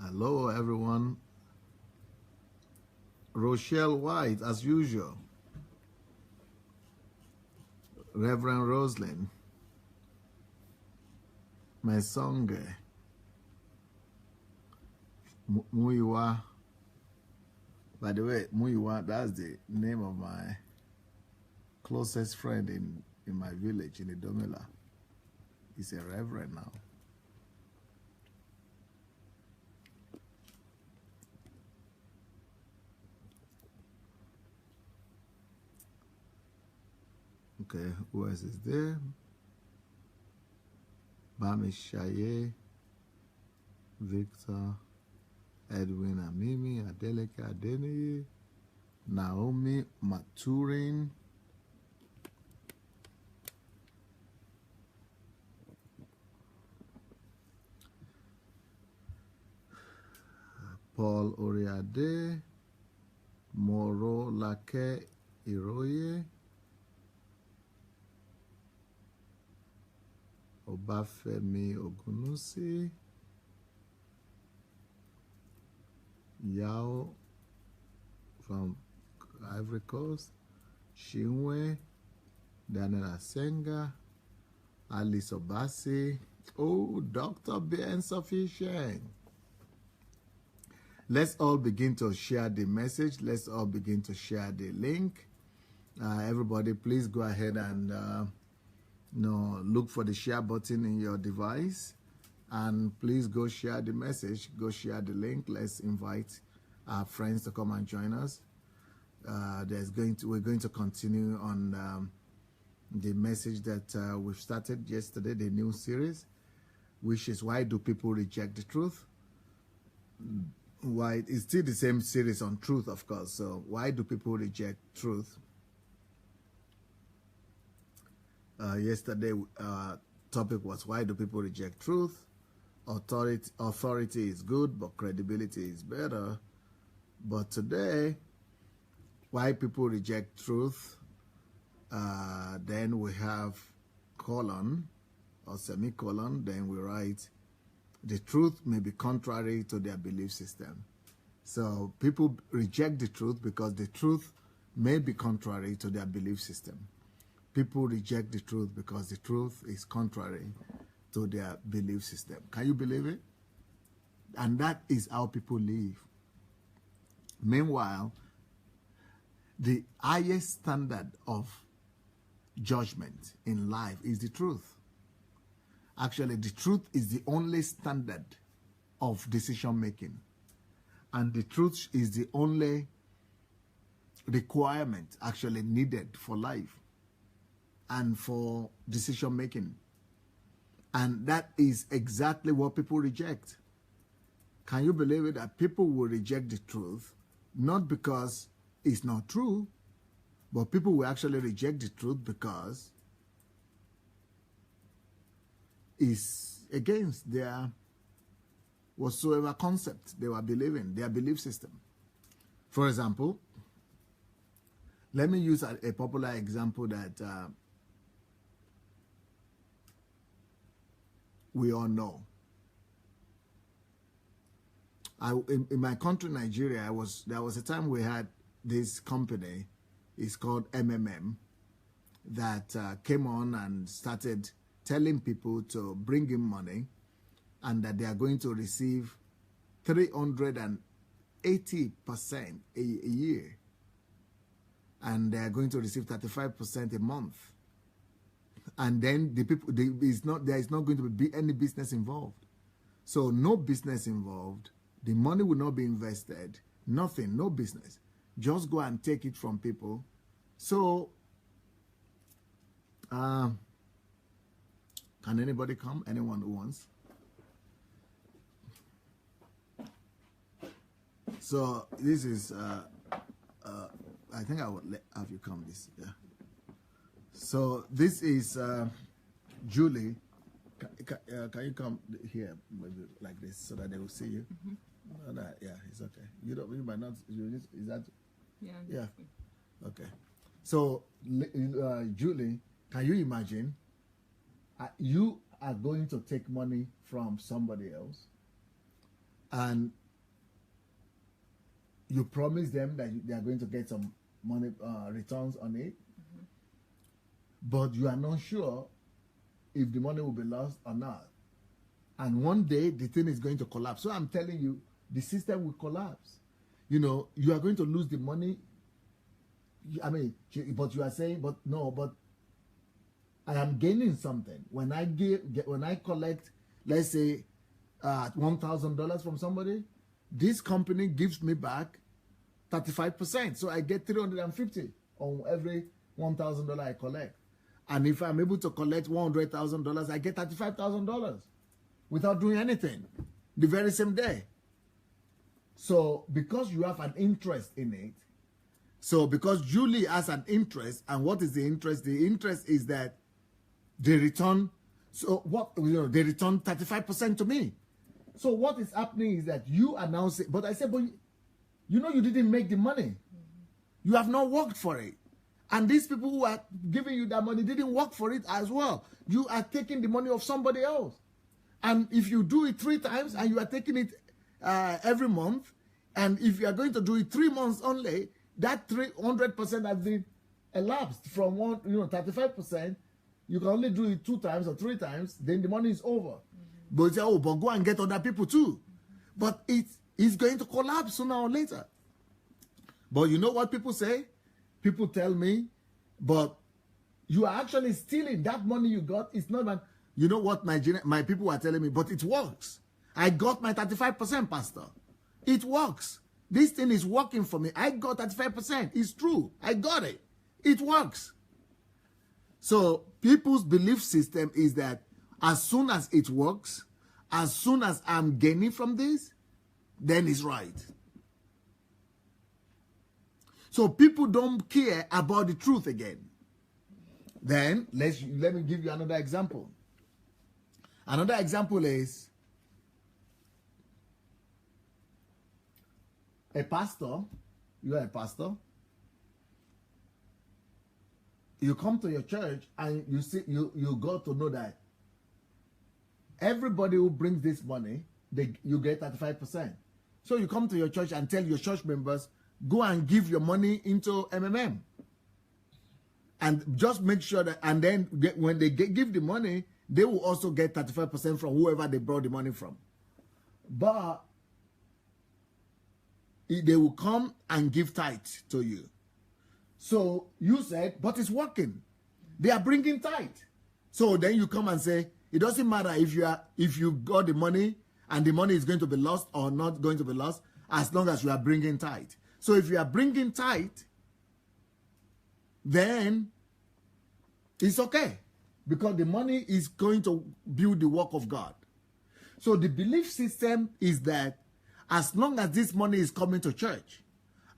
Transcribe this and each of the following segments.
Hello, everyone. Rochelle White, as usual. Reverend Roslyn. My Sangay. Muiwa. By the way, Muiwa, that's the name of my closest friend in my village, in Idomela. He's a reverend now. Okay, who else is there? Bamishaye, Victor, Edwin Amimi, Adeleka Adeneye, Naomi Maturin, Paul Oriade, Moro Lake Iroye, Obafemi Ogunusi, Yao from Ivory Coast, Shinwe, Daniel Asenga, Alice Obasi. Oh, Dr. B insufficient. Let's all begin to share the message. Let's all begin to share the link. Everybody, please go ahead and look for the share button in your device. And please go share the message. Go share the link. Let's invite our friends to come and join us. We're going to continue on the message that we've started yesterday, the new series, which is why do people reject the truth? Why it's still the same series on truth, of course. So why do people reject truth? Yesterday topic was why do people reject truth? Authority is good, but credibility is better. But today, why people reject truth? Then we have colon or semicolon. Then we write, the truth may be contrary to their belief system. So people reject the truth because the truth may be contrary to their belief system. People reject the truth because the truth is contrary to their belief system. Can you believe it? And that is how people live. Meanwhile, the highest standard of judgment in life is the truth. Actually, the truth is the only standard of decision making. And the truth is the only requirement actually needed for life and for decision making. And that is exactly what people reject. Can you believe it that people will reject the truth, not because it's not true, but people will actually reject the truth because it's against their whatsoever concept they were believing, their belief system. For example, let me use a popular example that we all know. In my country, Nigeria, there was a time we had this company, it's called MMM, that came on and started telling people to bring in money and that they are going to receive 380% a year. And they are going to receive 35% a month. And then the people, there is not going to be any business involved. So no business involved. The money will not be invested. Nothing, no business. Just go and take it from people. So, can anybody come? Anyone who wants? So this is, I think I would have you come this, yeah. So this is Julie. Can you come here maybe like this so that they will see you? Mm-hmm. Yeah, it's okay. You might not. Is that? Yeah. Yeah. Okay. So Julie, can you imagine? You are going to take money from somebody else, and you promise them that they are going to get some money returns on it, but you are not sure if the money will be lost or not. And one day the thing is going to collapse. So I'm telling you, the system will collapse. You know, you are going to lose the money. I mean, but you are saying, but no, but I am gaining something when I when I collect, let's say, $1,000 from somebody. This company gives me back 35%, so I get $350 on every $1,000 I collect. And if I'm able to collect $100,000, I get $35,000 without doing anything the very same day. So because you have an interest in it, so because Julie has an interest, and what is the interest? The interest is that they return. So what, you know, they return 35% to me. So what is happening is that you are now saying, but I said, but you know, you didn't make the money. You have not worked for it. And these people who are giving you that money didn't work for it as well. You are taking the money of somebody else. And if you do it 3 times and you are taking it every month, and if you are going to do it 3 months only, that 300% has been elapsed from 35%. You can only do it 2 times or 3 times, then the money is over. But you say, oh, but go and get other people too. But it's going to collapse sooner or later. But you know what people say? People tell me, but you are actually stealing that money you got. It's not that. You know what my people are telling me? But it works. I got my 35%, Pastor. It works. This thing is working for me. I got 35%. It's true. I got it. It works. So people's belief system is that as soon as it works, as soon as I'm gaining from this, then it's right. So people don't care about the truth again. Then let me give you another example. Another example is a pastor. You are a pastor. You come to your church and you got to know that everybody who brings this money, you get 35%. So you come to your church and tell your church members, go and give your money into MMM. And just make sure that, and then when they give the money, they will also get 35% from whoever they brought the money from. But they will come and give tithe to you. So you said, but it's working. They are bringing tithe. So then you come and say, it doesn't matter if you got the money and the money is going to be lost or not going to be lost, as long as you are bringing tithe. So if you are bringing tithe, then it's okay, because the money is going to build the work of God. So the belief system is that as long as this money is coming to church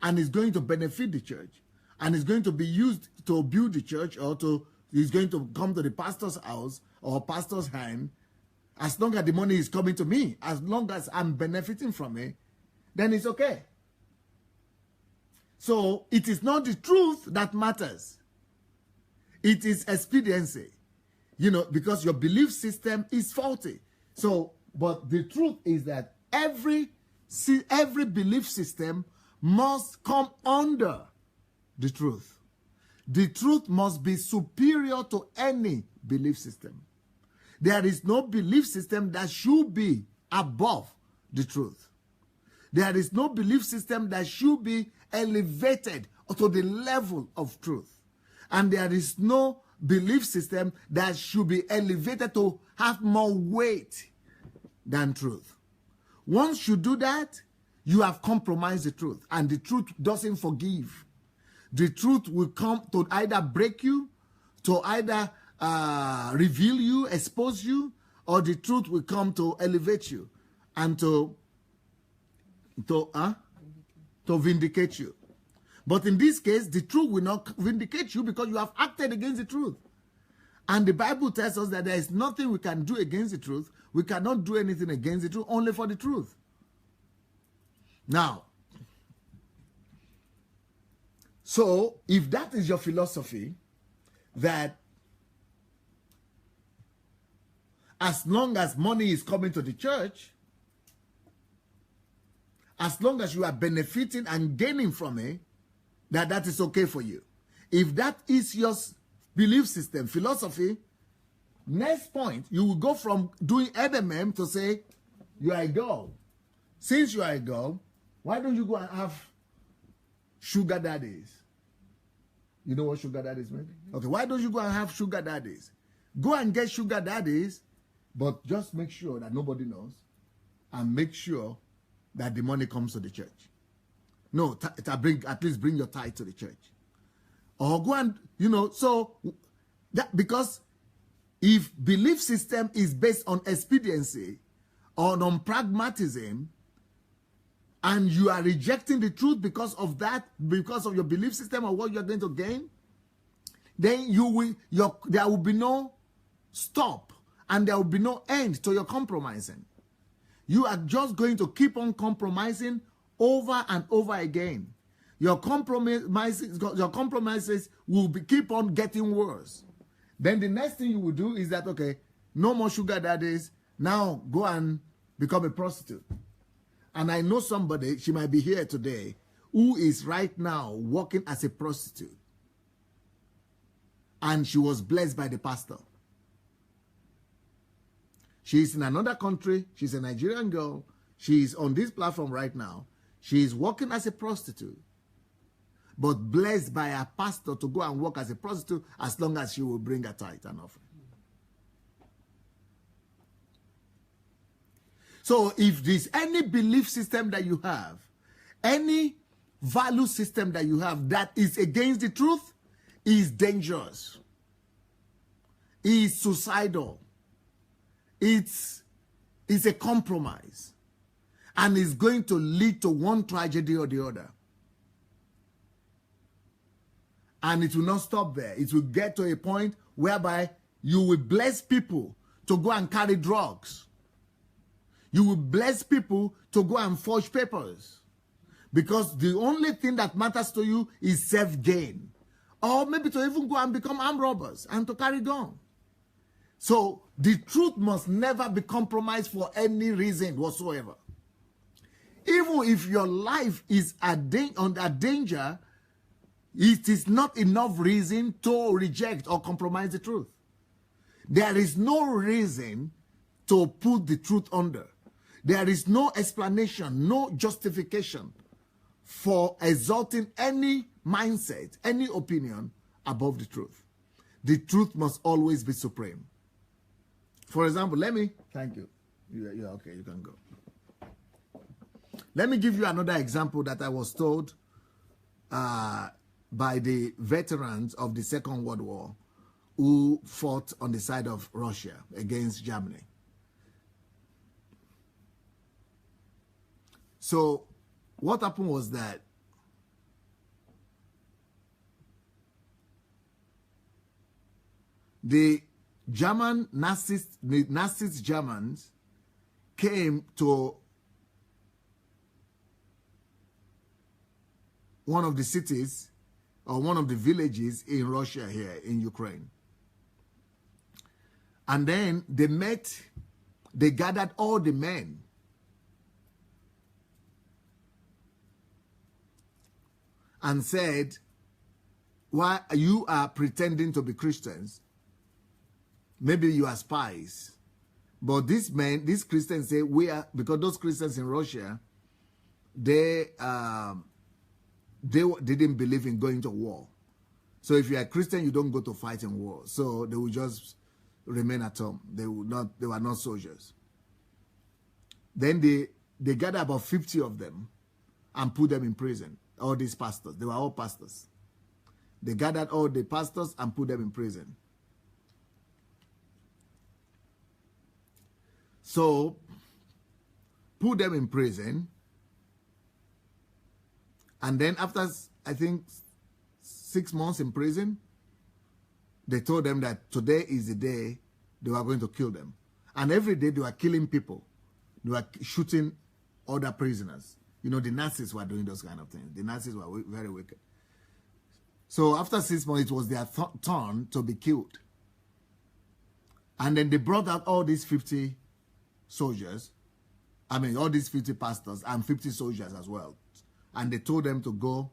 and is going to benefit the church and is going to be used to build the church, or is going to come to the pastor's house or pastor's hand, as long as the money is coming to me, as long as I'm benefiting from it, then it's okay. So it is not the truth that matters. It is expediency, because your belief system is faulty. So, but the truth is that every belief system must come under the truth. The truth must be superior to any belief system. There is no belief system that should be above the truth. There is no belief system that should be elevated to the level of truth. And there is no belief system that should be elevated to have more weight than truth. Once you do that, you have compromised the truth, and the truth doesn't forgive. The truth will come to either break you, to either reveal you, expose you, or the truth will come to elevate you and to vindicate you. But in this case, the truth will not vindicate you because you have acted against the truth. And the Bible tells us that there is nothing we can do against the truth. We cannot do anything against the truth, only for the truth. Now, so if that is your philosophy, that as long as money is coming to the church, as long as you are benefiting and gaining from it, that is okay for you. If that is your belief system, philosophy, next point, you will go from doing NMM to say, you are a girl. Since you are a girl, why don't you go and have sugar daddies? You know what sugar daddies mean? Okay, why don't you go and have sugar daddies? Go and get sugar daddies, but just make sure that nobody knows, and make sure that the money comes to the church. No, at least bring your tithe to the church. Or go and, so that, because if belief system is based on expediency or on pragmatism, and you are rejecting the truth because of that, because of your belief system or what you're going to gain, then there will be no stop and there will be no end to your compromising. You are just going to keep on compromising over and over again. Your compromises will keep on getting worse. Then the next thing you will do is that, okay, no more sugar daddies. Now go and become a prostitute. And I know somebody, she might be here today, who is right now working as a prostitute. And she was blessed by the pastor. She's in another country. She's a Nigerian girl. She's on this platform right now. She's working as a prostitute, but blessed by a pastor to go and work as a prostitute as long as she will bring a tithe and offering. So if there's any belief system that you have, any value system that you have that is against the truth, is dangerous, is suicidal, it's a compromise, and is going to lead to one tragedy or the other. And it will not stop there. It will get to a point whereby you will bless people to go and carry drugs. You will bless people to go and forge papers. Because the only thing that matters to you is self-gain. Or maybe to even go and become armed robbers and to carry guns. So the truth must never be compromised for any reason whatsoever. Even if your life is under danger, it is not enough reason to reject or compromise the truth. There is no reason to put the truth under. There is no explanation, no justification for exalting any mindset, any opinion above the truth. The truth must always be supreme. For example, thank you. You're okay, you can go. Let me give you another example that I was told by the veterans of the Second World War who fought on the side of Russia against Germany. So what happened was that the Nazi Germans came to one of the cities or one of the villages in Russia here in Ukraine. And then they gathered all the men. And said, why you are pretending to be Christians? Maybe you are spies. But these Christians say, because those Christians in Russia, they didn't believe in going to war. So if you are a Christian, you don't go to fight in war. So they will just remain at home. They were not soldiers. Then they gathered about 50 of them and put them in prison. All these pastors, they were all pastors. They gathered all the pastors and put them in prison. So, put them in prison. And then after, I think, 6 months in prison, they told them that today is the day they were going to kill them. And every day they were killing people. They were shooting other prisoners. You know, the Nazis were doing those kind of things. The Nazis were very wicked. So after 6 months, it was their turn to be killed. And then they brought out all these 50 soldiers I mean, all these 50 pastors and 50 soldiers as well. And they told them to go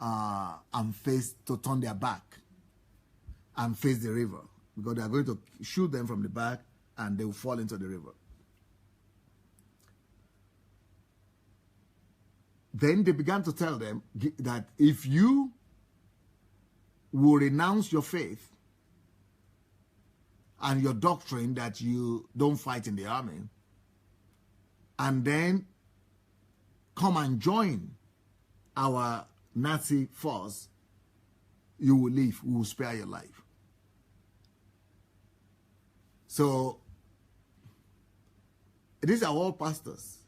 and to turn their back and face the river, because they are going to shoot them from the back and they will fall into the river. Then they began to tell them that if you will renounce your faith and your doctrine that you don't fight in the army, and then come and join our Nazi force, you will live. We will spare your life. So these are all pastors.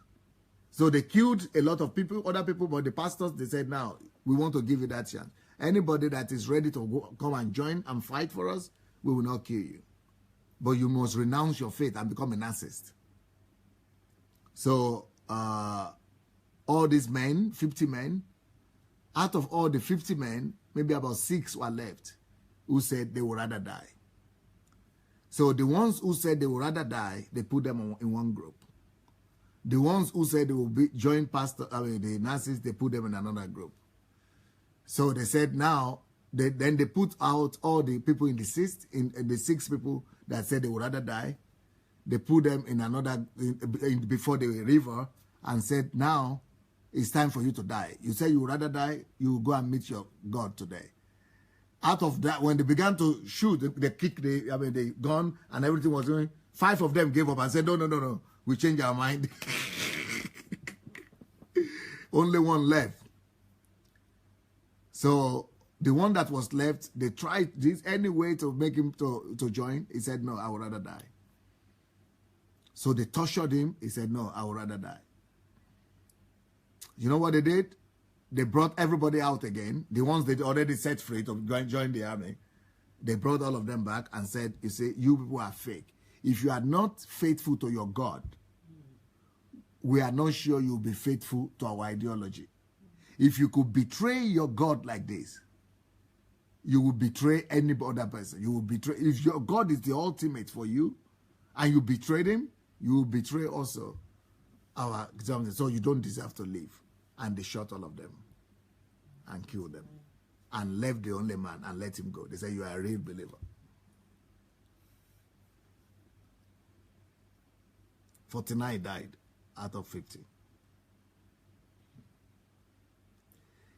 So they killed a lot of people, other people, but the pastors, they said, now, we want to give you that chance. Anybody that is ready to come and join and fight for us, we will not kill you. But you must renounce your faith and become a Nazist. So all these men, 50 men, out of all the 50 men, maybe about 6 were left who said they would rather die. So the ones who said they would rather die, they put them in one group. The ones who said they will join the Nazis, they put them in another group. So they said now, then they put out all the people in the 6 people that said they would rather die. They put them in another, before the river, and said, now it's time for you to die. You say you would rather die, you will go and meet your God today. Out of that, when they began to shoot, they kicked the gun and everything was going, 5 of them gave up and said, no, we changed our mind. Only one left. So the one that was left, they tried any way to make him to join. He said, no, I would rather die. So they tortured him. He said, no, I would rather die. You know what they did? They brought everybody out again. The ones they already set free to join the army. They brought all of them back and said, you see, you people are fake. If you are not faithful to your God, we are not sure you'll be faithful to our ideology. If you could betray your God like this, you will betray any other person. You will betray. If your God is the ultimate for you, and you betrayed him, you will betray also our example. So you don't deserve to live. And they shot all of them and killed them and left the only man and let him go. They say, you are a real believer. 49 died out of 50.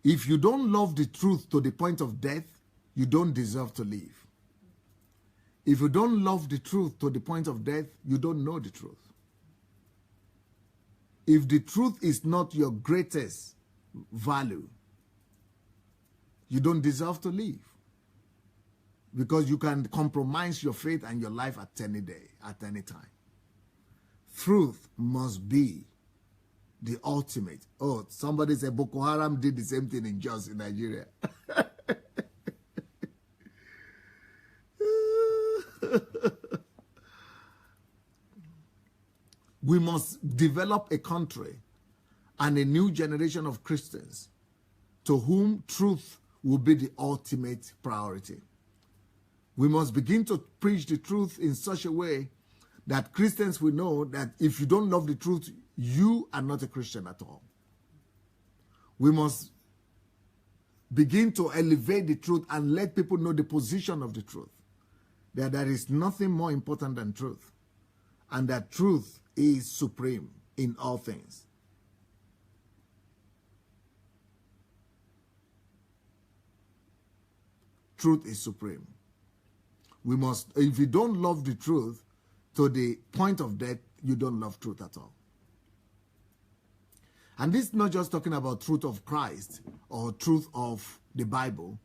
If you don't love the truth to the point of death, you don't deserve to live. If you don't love the truth to the point of death, you don't know the truth. If the truth is not your greatest value, you don't deserve to live. Because you can compromise your faith and your life at any day, at any time. Truth must be the ultimate. Oh, somebody said Boko Haram did the same thing in Jos in Nigeria. We must develop a country and a new generation of Christians to whom truth will be the ultimate priority. We must begin to preach the truth in such a way that Christians will know that if you don't love the truth, you are not a Christian at all. We must begin to elevate the truth and let people know the position of the truth. That there is nothing more important than truth. And that truth is supreme in all things. Truth is supreme. We must, if you don't love the truth to the point of death, you don't love truth at all. And this is not just talking about truth of Christ or truth of the Bible.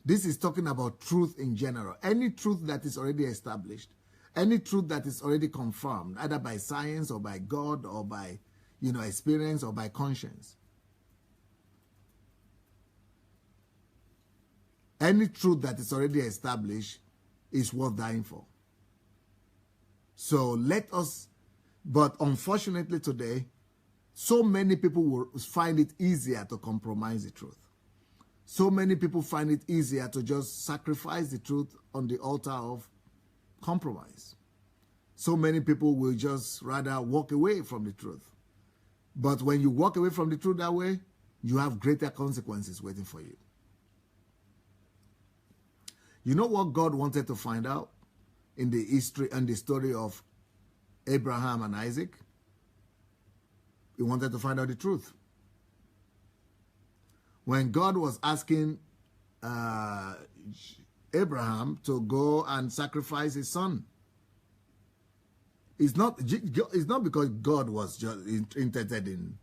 This is talking about truth in general. Any truth that is already established, any truth that is already confirmed, either by science or by God or by, experience or by conscience. Any truth that is already established is worth dying for. So let us, but unfortunately today, so many people will find it easier to compromise the truth. So many people find it easier to just sacrifice the truth on the altar of compromise. so many people will just rather walk away from the truth. But when you walk away from the truth that way, you have greater consequences waiting for you. You know what God wanted to find out in the history and the story of Abraham and Isaac? He wanted to find out the truth. When God was asking Abraham to go and sacrifice his son, it's not because God was just interested in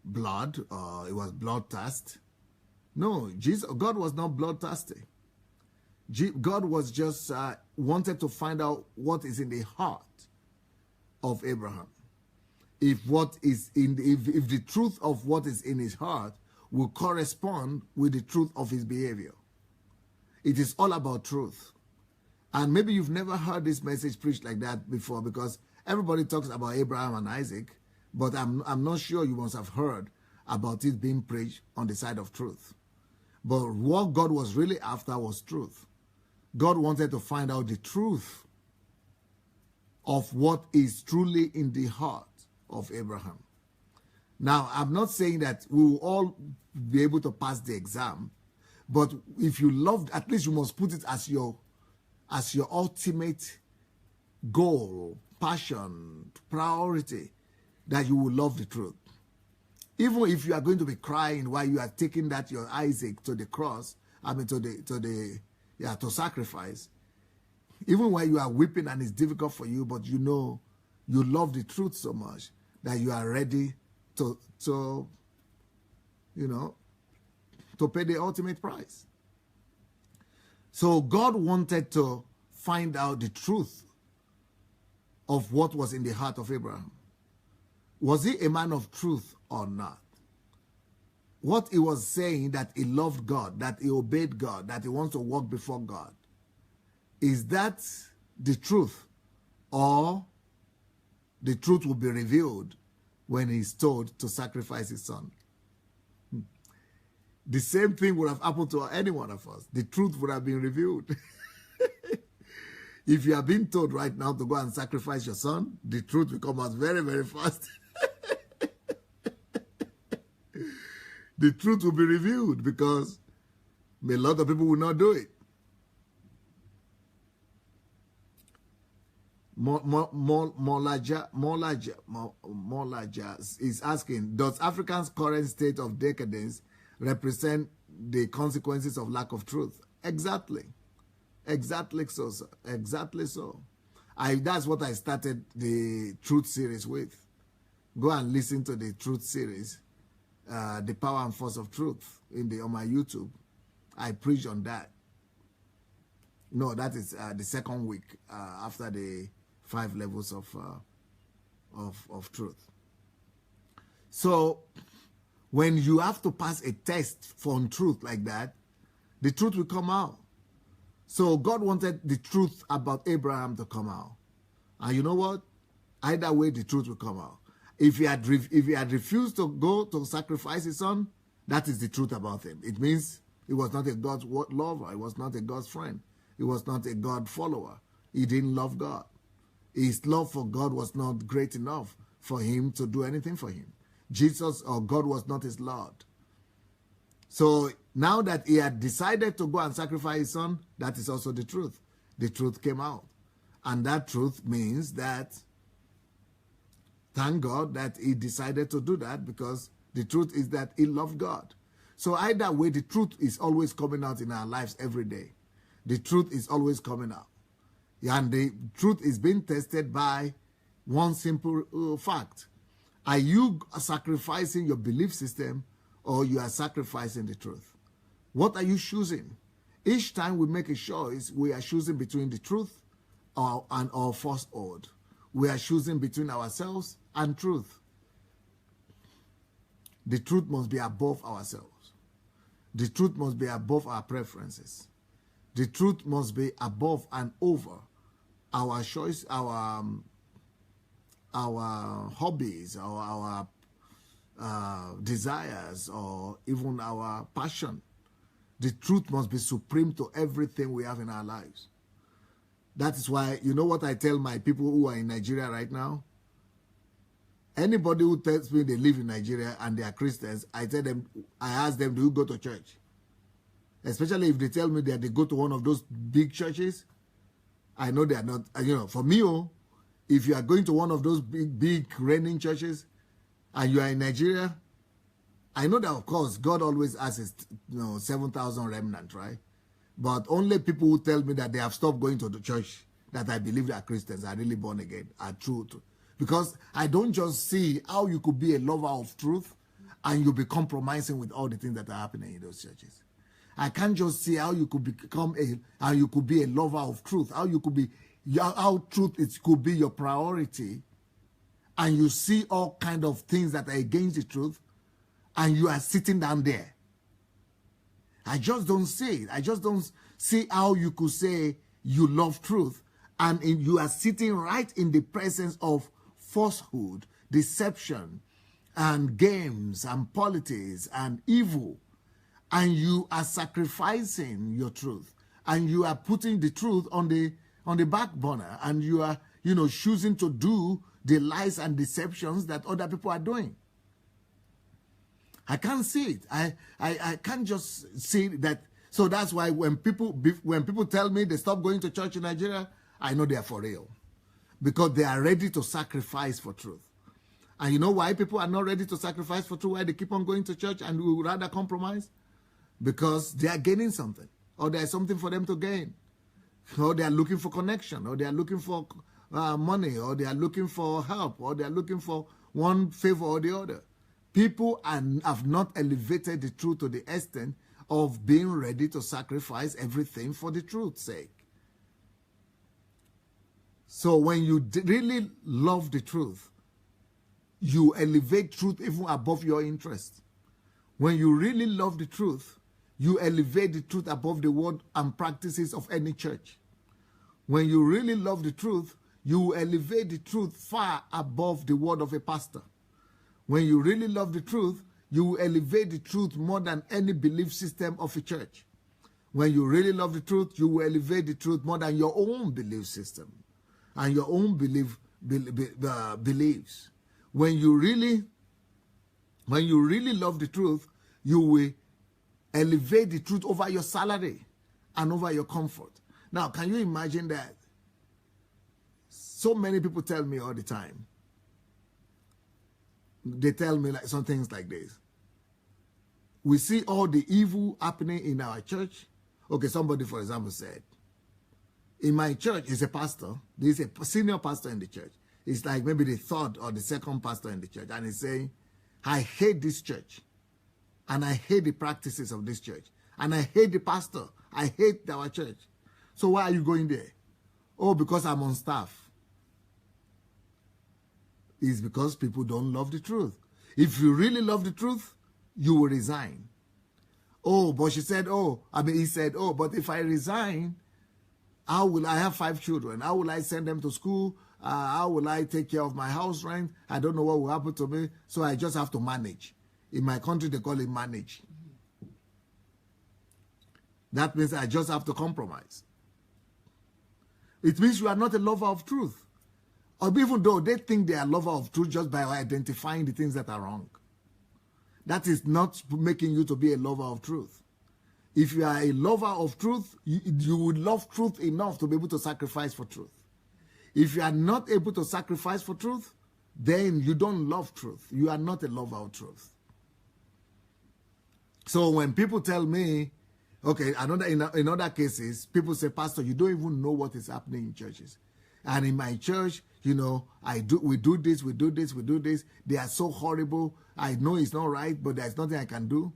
blood or it was bloodthirst. No, God was not bloodthirsty. God was just wanted to find out what is in the heart of Abraham. If the truth of what is in his heart will correspond with the truth of his behavior. It is all about truth. And maybe you've never heard this message preached like that before, because everybody talks about Abraham and Isaac, but I'm not sure you must have heard about it being preached on the side of truth. But what God was really after was truth. God wanted to find out the truth of what is truly in the heart of Abraham. Now, I'm not saying that we will all be able to pass the exam, but if you loved, at least you must put it as your ultimate goal, passion, priority, that you will love the truth. Even if you are going to be crying while you are taking that your Isaac to the cross, to sacrifice, even while you are weeping and it's difficult for you, but you know you love the truth so much that you are ready to pay the ultimate price. So God wanted to find out the truth of what was in the heart of Abraham. Was he a man of truth or not? What he was saying, that he loved God, that he obeyed God, that he wants to walk before God, is that the truth, or the truth will be revealed when he's told to sacrifice his son? The same thing would have happened to any one of us. The truth would have been revealed. If you are being told right now to go and sacrifice your son, the truth will come out very, very fast. The truth will be revealed, because a lot of people will not do it. Molaja is asking, does Africa's current state of decadence represent the consequences of lack of truth? Exactly. Exactly so, sir. Exactly so. That's what I started the Truth series with. Go and listen to the Truth series, The Power and Force of Truth, on my YouTube. I preach on that. No, that is the second week after the 5 levels of truth. So when you have to pass a test for truth like that, the truth will come out. So God wanted the truth about Abraham to come out. And you know what? Either way, the truth will come out. If he had refused to go to sacrifice his son, that is the truth about him. It means he was not a God's lover. He was not a God's friend. He was not a God follower. He didn't love God. His love for God was not great enough for him to do anything for him. Jesus or God was not his Lord. So now that he had decided to go and sacrifice his son, that is also the truth. The truth came out. And that truth means that, thank God that he decided to do that, because the truth is that he loved God. So either way, the truth is always coming out in our lives every day. The truth is always coming out. And the truth is being tested by one simple fact. Are you sacrificing your belief system, or you are sacrificing the truth? What are you choosing? Each time we make a choice, we are choosing between the truth and our falsehood. We are choosing between ourselves and truth. The truth must be above ourselves. The truth must be above our preferences. The truth must be above and over our choice, our hobbies, or our desires, or even our passion. The truth must be supreme to everything we have in our lives. That is why, you know what I tell my people who are in Nigeria right now? Anybody who tells me they live in Nigeria and they are Christians, I ask them, do you go to church? Especially if they tell me that they go to one of those big churches, I know they are not, for me, if you are going to one of those big reigning churches and you are in Nigeria, I know that, of course, God always asks, 7,000 remnant, right? But only people who tell me that they have stopped going to the church that I believe are Christians, are really born again, are true. Because I don't just see how you could be a lover of truth and you'll be compromising with all the things that are happening in those churches. I can't just see how you could how you could be a lover of truth, how truth could be your priority, and you see all kind of things that are against the truth, and you are sitting down there. I just don't see it. I just don't see how you could say you love truth, and you are sitting right in the presence of falsehood, deception, and games, and politics, and evil. And you are sacrificing your truth, and you are putting the truth on the back burner, and you are choosing to do the lies and deceptions that other people are doing. I can't see it. I can't just see that. So that's why when people tell me they stop going to church in Nigeria, I know they are for real, because they are ready to sacrifice for truth. And you know why people are not ready to sacrifice for truth? Why they keep on going to church and would rather compromise? Because they are gaining something, or there is something for them to gain, or they are looking for connection, or they are looking for money, or they are looking for help, or they are looking for one favor or the other. People have not elevated the truth to the extent of being ready to sacrifice everything for the truth's sake. So when you really love the truth, you elevate truth even above your interest. When you really love the truth, you elevate the truth above the word and practices of any church. When you really love the truth, you elevate the truth far above the word of a pastor. When you really love the truth, you elevate the truth more than any belief system of a church. When you really love the truth, you will elevate the truth more than your own belief system and your own beliefs. When you really love the truth, you will elevate the truth over your salary and over your comfort. Now, can you imagine that? So many people tell me all the time. They tell me some things like this. We see all the evil happening in our church. Okay, somebody, for example, said, in my church, is a pastor. There's a senior pastor in the church. It's like maybe the third or the second pastor in the church. And he's saying, I hate this church. And I hate the practices of this church. And I hate the pastor. I hate our church. So why are you going there? Oh, because I'm on staff. It's because people don't love the truth. If you really love the truth, you will resign. Oh, but he said, oh, but if I resign, how will I have 5 children? How will I send them to school? How will I take care of my house rent? I don't know what will happen to me. So I just have to manage. In my country, they call it manage. That means I just have to compromise. It means you are not a lover of truth. Or even though they think they are a lover of truth just by identifying the things that are wrong. That is not making you to be a lover of truth. If you are a lover of truth, you would love truth enough to be able to sacrifice for truth. If you are not able to sacrifice for truth, then you don't love truth. You are not a lover of truth. So when people tell me, okay, in other cases, people say, Pastor, you don't even know what is happening in churches. And in my church, we do this. They are so horrible. I know it's not right, but there's nothing I can do.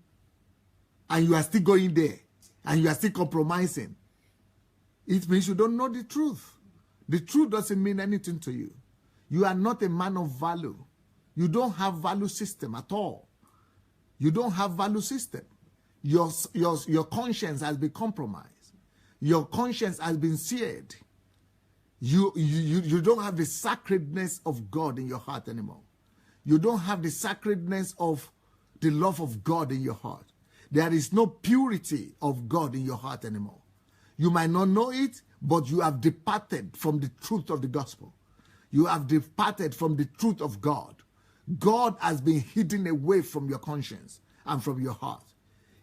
And you are still going there. And you are still compromising. It means you don't know the truth. The truth doesn't mean anything to you. You are not a man of value. You don't have value system at all. You don't have value system. Your conscience has been compromised. Your conscience has been seared. You don't have the sacredness of God in your heart anymore. You don't have the sacredness of the love of God in your heart. There is no purity of God in your heart anymore. You might not know it, but you have departed from the truth of the gospel. You have departed from the truth of God. God has been hidden away from your conscience and from your heart.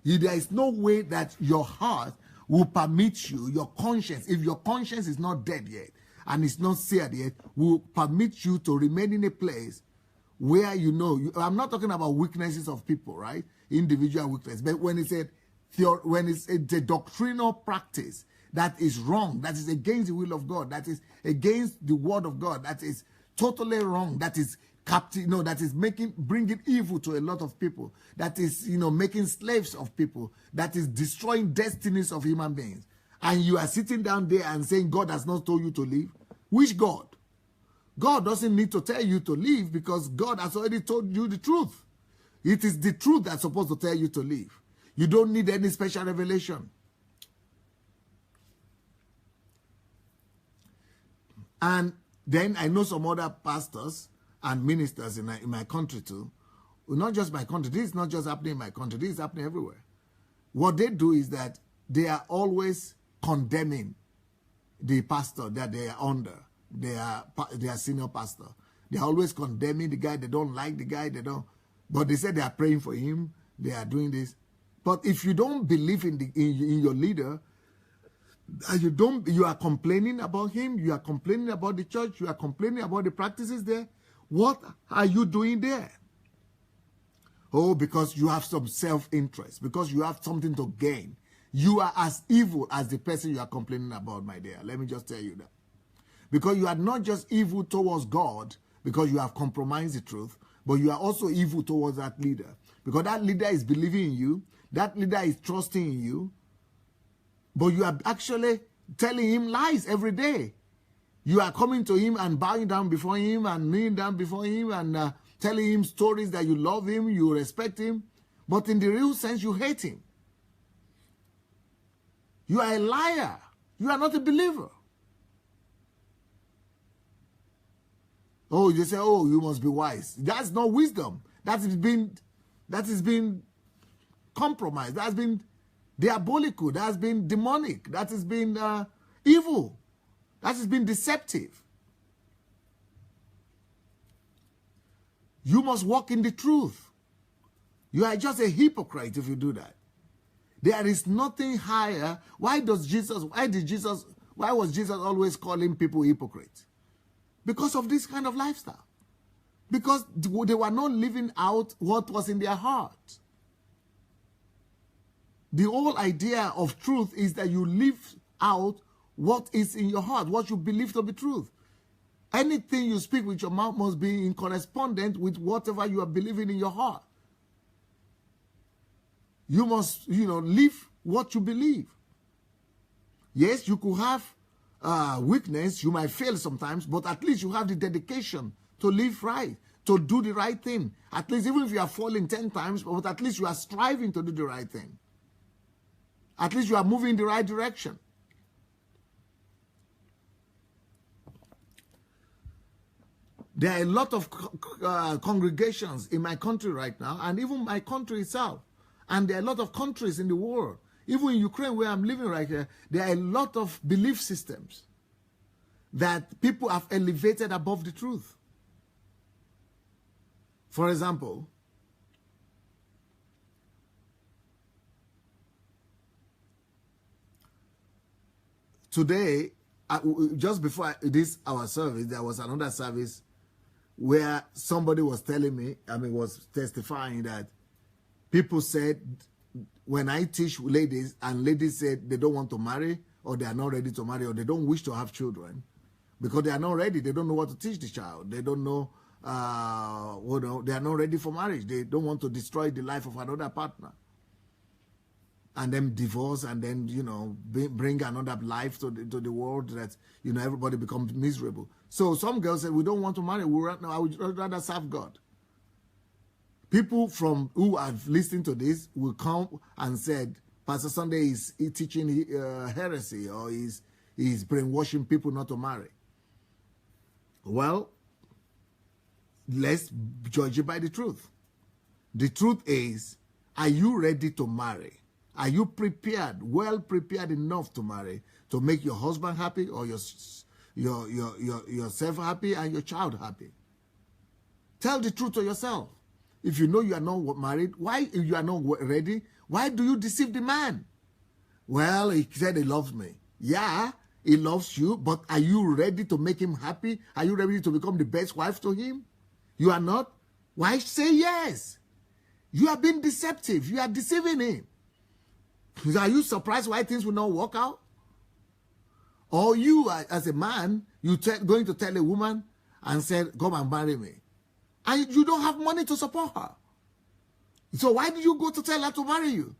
There is no way that your heart will permit you, your conscience, if your conscience is not dead yet and it's not seared yet, will permit you to remain in a place where you know. I'm not talking about weaknesses of people, right? Individual weakness. But when it's a doctrinal practice that is wrong, that is against the will of God, that is against the word of God, that is totally wrong, that is captive, that is bringing evil to a lot of people, that is, making slaves of people, that is destroying destinies of human beings. And you are sitting down there and saying God has not told you to leave. Which God? God doesn't need to tell you to leave because God has already told you the truth. It is the truth that's supposed to tell you to leave. You don't need any special revelation. And then I know some other pastors and ministers in my country too. Well, not just my country. This is not just happening in my country. This is happening everywhere. What they do is that they are always condemning the pastor that they are under. They are senior pastor. They are always condemning the guy. They don't like the guy. But they say they are praying for him. They are doing this. But if you don't believe in your leader, you are complaining about him, you are complaining about the church, you are complaining about the practices there. What are you doing there? Oh, because you have some self-interest, because you have something to gain. You are as evil as the person you are complaining about, my dear. Let me just tell you that. Because you are not just evil towards God because you have compromised the truth, but you are also evil towards that leader. Because that leader is believing in you, that leader is trusting in you, but you are actually telling him lies every day. You are coming to him and bowing down before him and kneeling down before him and telling him stories that you love him, you respect him, but in the real sense, you hate him. You are a liar. You are not a believer. Oh, you say, oh, you must be wise. That's not wisdom. That has been compromised. That has been diabolical. That has been demonic. That has been evil. That has been deceptive. You must walk in the truth. You are just a hypocrite if you do that. There is nothing higher. Why was Jesus always calling people hypocrites? Because of this kind of lifestyle. Because they were not living out what was in their heart. The whole idea of truth is that you live out what is in your heart, what you believe to be truth. Anything you speak with your mouth must be in correspondence with whatever you are believing in your heart. You must, live what you believe. Yes, you could have weakness, you might fail sometimes, but at least you have the dedication to live right, to do the right thing. At least even if you are falling 10 times, but at least you are striving to do the right thing. At least you are moving in the right direction. There are a lot of congregations in my country right now, and even my country itself. And there are a lot of countries in the world. Even in Ukraine, where I'm living right here, there are a lot of belief systems that people have elevated above the truth. For example, today, just before our service, there was another service where somebody was telling me, was testifying that people said, when I teach ladies, and ladies said they don't want to marry, or they are not ready to marry, or they don't wish to have children, because they are not ready. They don't know what to teach the child. They don't know, they are not ready for marriage. They don't want to destroy the life of another partner. And then divorce, and then, bring another life to the world that, everybody becomes miserable. So some girls said, we don't want to marry. I would rather serve God. People who have listened to this will come and said, Pastor Sandei is teaching heresy, or he's brainwashing people not to marry. Well, let's judge it by the truth. The truth is, are you ready to marry? Are you prepared, well prepared enough to marry, to make your husband happy or yourself happy and your child happy? Tell the truth to yourself. If you know you are not married, why, if you are not ready, why do you deceive the man? Well, he said he loves me. Yeah, he loves you, but are you ready to make him happy? Are you ready to become the best wife to him? You are not? Why say yes? You are being deceptive. You are deceiving him. Are you surprised why things will not work out? Or you, as a man, going to tell a woman and say, come and marry me. And you don't have money to support her. So why did you go to tell her to marry you?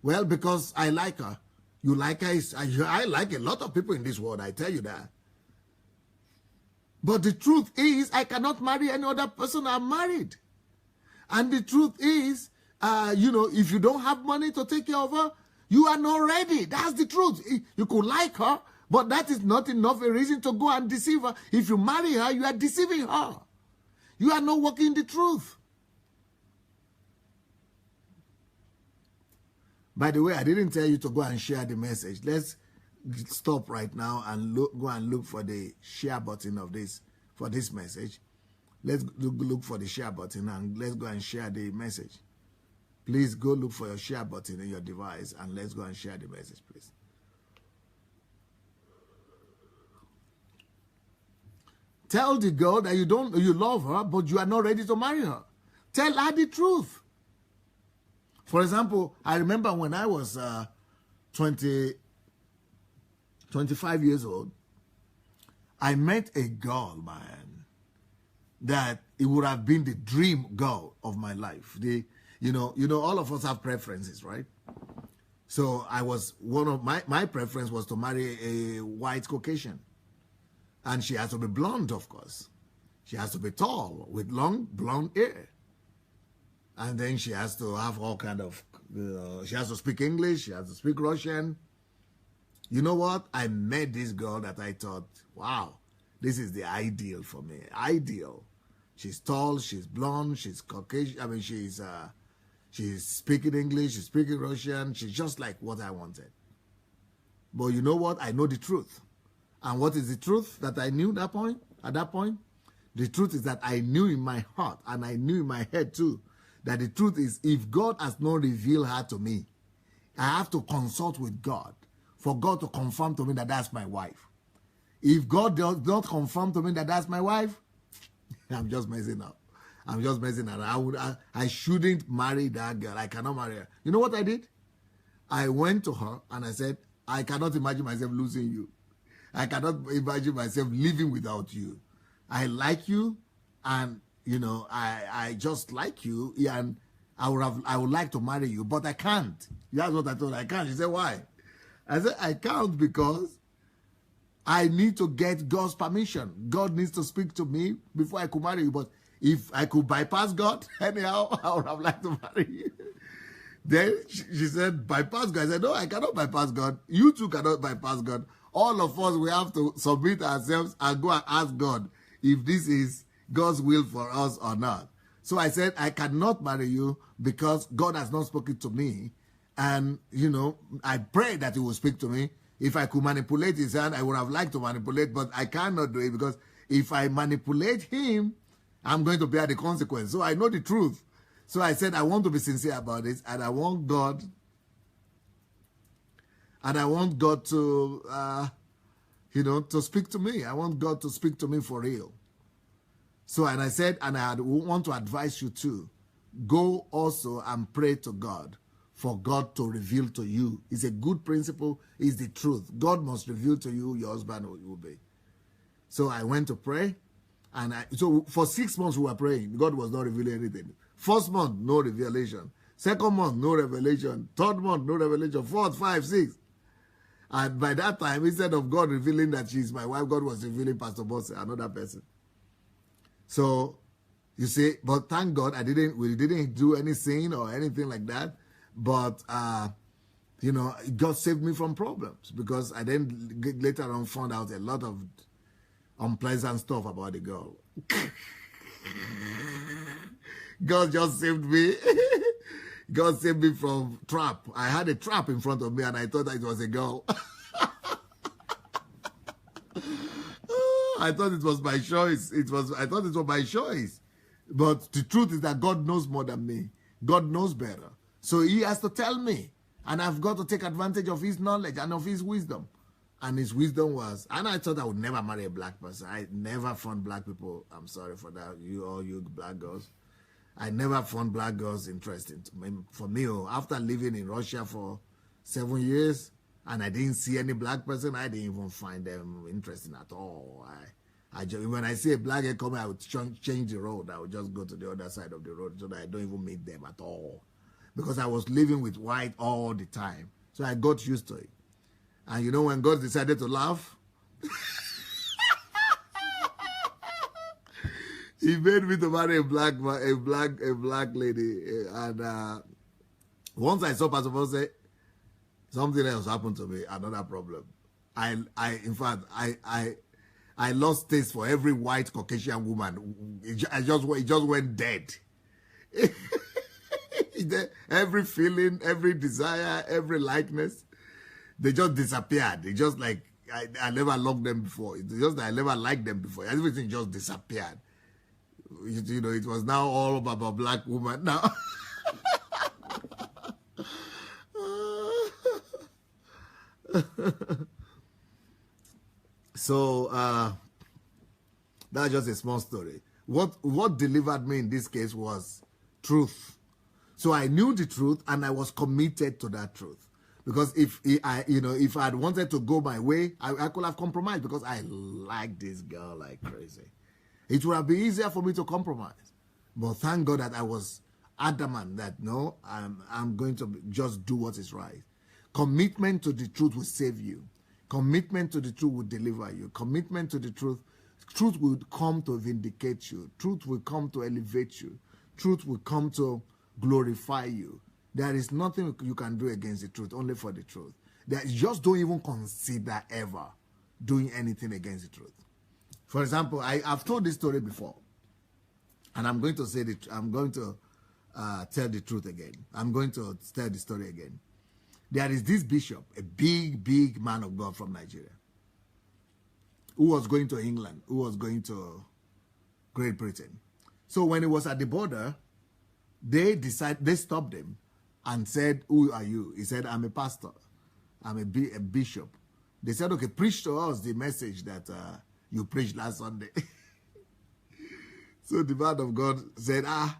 Well, because I like her. You like her? I like a lot of people in this world, I tell you that. But the truth is, I cannot marry any other person I'm married. And the truth is, if you don't have money to take care of her, you are not ready. That's the truth. You could like her, but that is not enough a reason to go and deceive her. If you marry her, you are deceiving her. You are not working the truth. By the way, I didn't tell you to go and share the message. Let's stop right now and go and look for the share button of this, for this message. Let's look for the share button and let's go and share the message. Please go look for your share button in your device and let's go and share the message, please. Tell the girl that you love her, but you are not ready to marry her. Tell her the truth. For example, I remember when I was 25 years old, I met a girl, man, that it would have been the dream girl of my life. All of us have preferences, right? So I was my preference was to marry a white Caucasian. And she has to be blonde, of course. She has to be tall with long blonde hair. And then she has to have all kind of, she has to speak English, she has to speak Russian. You know what? I met this girl that I thought, wow, this is the ideal for me. Ideal. She's tall, she's blonde, she's Caucasian. I mean, she's speaking English, she's speaking Russian. She's just like what I wanted. But you know what? I know the truth. And what is the truth that I knew at that point? The truth is that I knew in my heart and I knew in my head too, that the truth is if God has not revealed her to me, I have to consult with God for God to confirm to me that that's my wife. If God does not confirm to me that that's my wife, I'm just messing up. I'm just messing up. I shouldn't marry that girl. I cannot marry her. You know what I did? I went to her and I said, I cannot imagine myself losing you. I cannot imagine myself living without you. I like you, and I just like you, and I would like to marry you, but I can't. That's what I told her. I can't. She said, why? I said, I can't because I need to get God's permission. God needs to speak to me before I could marry you. But if I could bypass God, anyhow, I would have liked to marry you. Then she said, bypass God. I said, no, I cannot bypass God. You too cannot bypass God. All of us, we have to submit ourselves and go and ask God if this is God's will for us or not. So I said, I cannot marry you because God has not spoken to me. And, I pray that he will speak to me. If I could manipulate his hand, I would have liked to manipulate, but I cannot do it because if I manipulate him, I'm going to bear the consequence. So I know the truth. So I said, I want to be sincere about this, and I want God to, to speak to me. I want God to speak to me for real. So, and I said, and I want to advise you too, go also and pray to God for God to reveal to you. It's a good principle. It's the truth. God must reveal to you who your husband will be. So I went to pray, and so for 6 months we were praying. God was not revealing anything. First month, no revelation. Second month, no revelation. Third month, no revelation. Fourth, 5, 6. And by that time, instead of God revealing that she's my wife, God was revealing Pastor Bosse, another person. So, you see, but thank God we didn't do any sin or anything like that. But, God saved me from problems because I then later on found out a lot of unpleasant stuff about the girl. God just saved me. God saved me from trap. I had a trap in front of me and I thought that it was a girl. I thought it was my choice. I thought it was my choice. But the truth is that God knows more than me. God knows better. So he has to tell me. And I've got to take advantage of his knowledge and of his wisdom. And his wisdom was, and I thought I would never marry a black person. I never found black people, I'm sorry for that, all you black girls. I never found black girls interesting. For me, after living in Russia for 7 years, and I didn't see any black person, I didn't even find them interesting at all. When I see a black girl coming, I would change the road. I would just go to the other side of the road so that I don't even meet them at all. Because I was living with white all the time. So I got used to it. And you know when God decided to laugh? He made me to marry a black lady. And once I saw Pastor Paul say, something else happened to me, another problem. In fact, I lost taste for every white Caucasian woman. It just went dead. Every feeling, every desire, every likeness, they just disappeared. It just like, I never loved them before. It's just that I never liked them before. Everything just disappeared. You know, it was now all about black woman now. So, that's just a small story. What delivered me in this case was truth. So I knew the truth and I was committed to that truth. Because if I had wanted to go my way, I could have compromised because I like this girl like crazy. It would have been easier for me to compromise. But thank God that I was adamant that no, I'm going to just do what is right. Commitment to the truth will save you. Commitment to the truth will deliver you. Commitment to the truth will come to vindicate you. Truth will come to elevate you. Truth will come to glorify you. There is nothing you can do against the truth, only for the truth. Just don't even consider ever doing anything against the truth. For example, I've told this story before, and I'm going to say I'm going to tell the truth again. I'm going to tell the story again. There is this bishop, a big man of God from Nigeria, who was going to England, who was going to Great Britain. So when he was at the border, they stopped him and said, "Who are you?" He said, "I'm a pastor. I'm a bishop." They said, "Okay, preach to us the message that you preached last Sunday." So the man of God said, I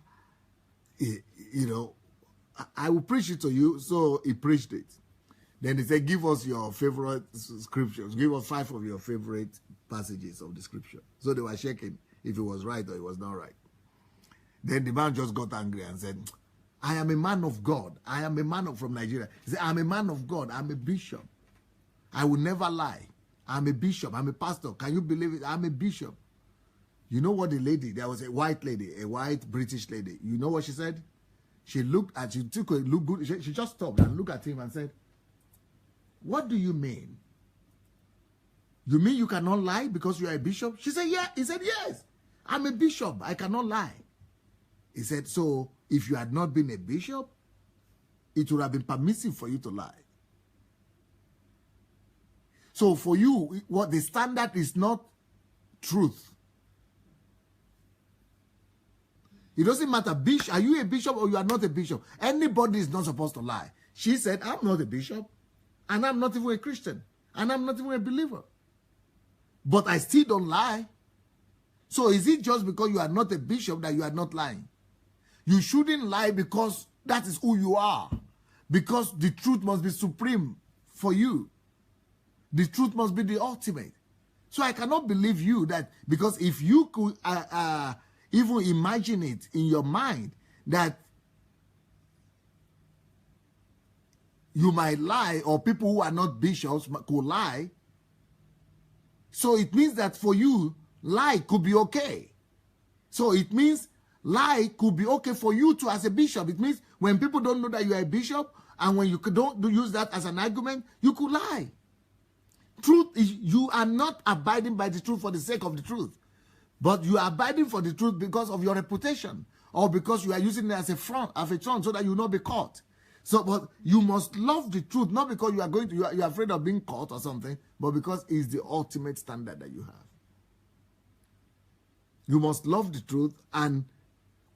will preach it to you. So he preached it. Then he said, "Give us your favorite scriptures. Give us 5 of your favorite passages of the scripture." So they were checking if it was right or it was not right. Then the man just got angry and said, "I am a man of God. I am a man from Nigeria." He said, "I'm a man of God. I'm a bishop. I will never lie. I'm a bishop. I'm a pastor. Can you believe it? I'm a bishop." You know what the lady, there was a white lady, a white British lady. You know what she said? She took a look good. She just stopped and looked at him and said, "What do you mean? You mean you cannot lie because you are a bishop?" She said, "Yeah." He said, "Yes, I'm a bishop. I cannot lie." He said, "So if you had not been a bishop, it would have been permissive for you to lie." So for you, what the standard is not truth. It doesn't matter, are you a bishop or you are not a bishop? Anybody is not supposed to lie. She said, "I'm not a bishop, and I'm not even a Christian, and I'm not even a believer. But I still don't lie." So is it just because you are not a bishop that you are not lying? You shouldn't lie because that is who you are. Because the truth must be supreme for you. The truth must be the ultimate. So I cannot believe you that, because if you could even imagine it in your mind that you might lie, or people who are not bishops could lie, so it means that for you, lie could be okay. So it means lie could be okay for you too as a bishop. It means when people don't know that you are a bishop, and when you don't use that as an argument, you could lie. Truth is, you are not abiding by the truth for the sake of the truth. But you are abiding for the truth because of your reputation, or because you are using it as a front so that you will not be caught. So, but you must love the truth, not because you are afraid of being caught or something, but because it's the ultimate standard that you have. You must love the truth and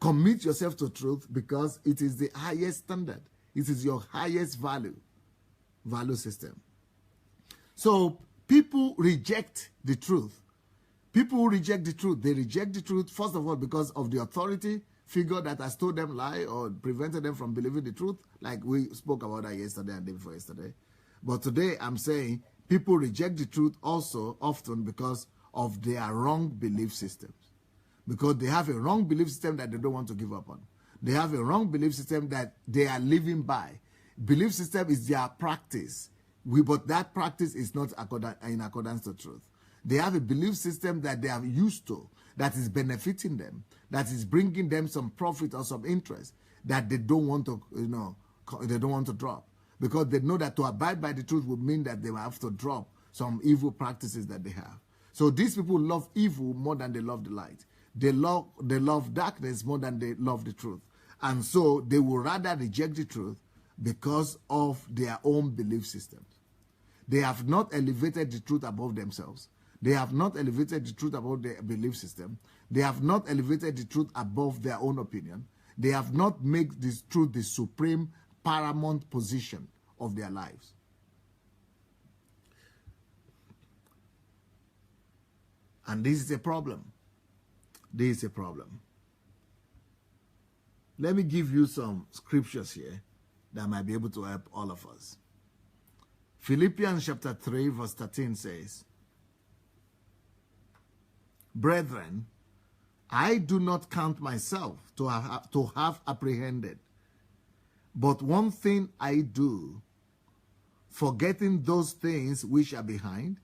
commit yourself to truth because it is the highest standard. It is your highest value system. So people reject the truth. People who reject the truth, they reject the truth, first of all, because of the authority figure that has told them lie or prevented them from believing the truth, like we spoke about that yesterday and day before yesterday. But today I'm saying people reject the truth also often because of their wrong belief systems. Because they have a wrong belief system that they don't want to give up on. They have a wrong belief system that they are living by. Belief system is their practice. But that practice is not in accordance to truth. They have a belief system that they are used to, that is benefiting them, that is bringing them some profit or some interest that they don't want to, they don't want to drop. Because they know that to abide by the truth would mean that they will have to drop some evil practices that they have. So these people love evil more than they love the light. They love darkness more than they love the truth. And so they will rather reject the truth because of their own belief systems. They have not elevated the truth above themselves. They have not elevated the truth above their belief system. They have not elevated the truth above their own opinion. They have not made this truth the supreme, paramount position of their lives. And this is a problem. This is a problem. Let me give you some scriptures here that might be able to help all of us. Philippians chapter 3 verse 13 says, "Brethren, I do not count myself to have apprehended, but one thing I do, forgetting those things which are behind,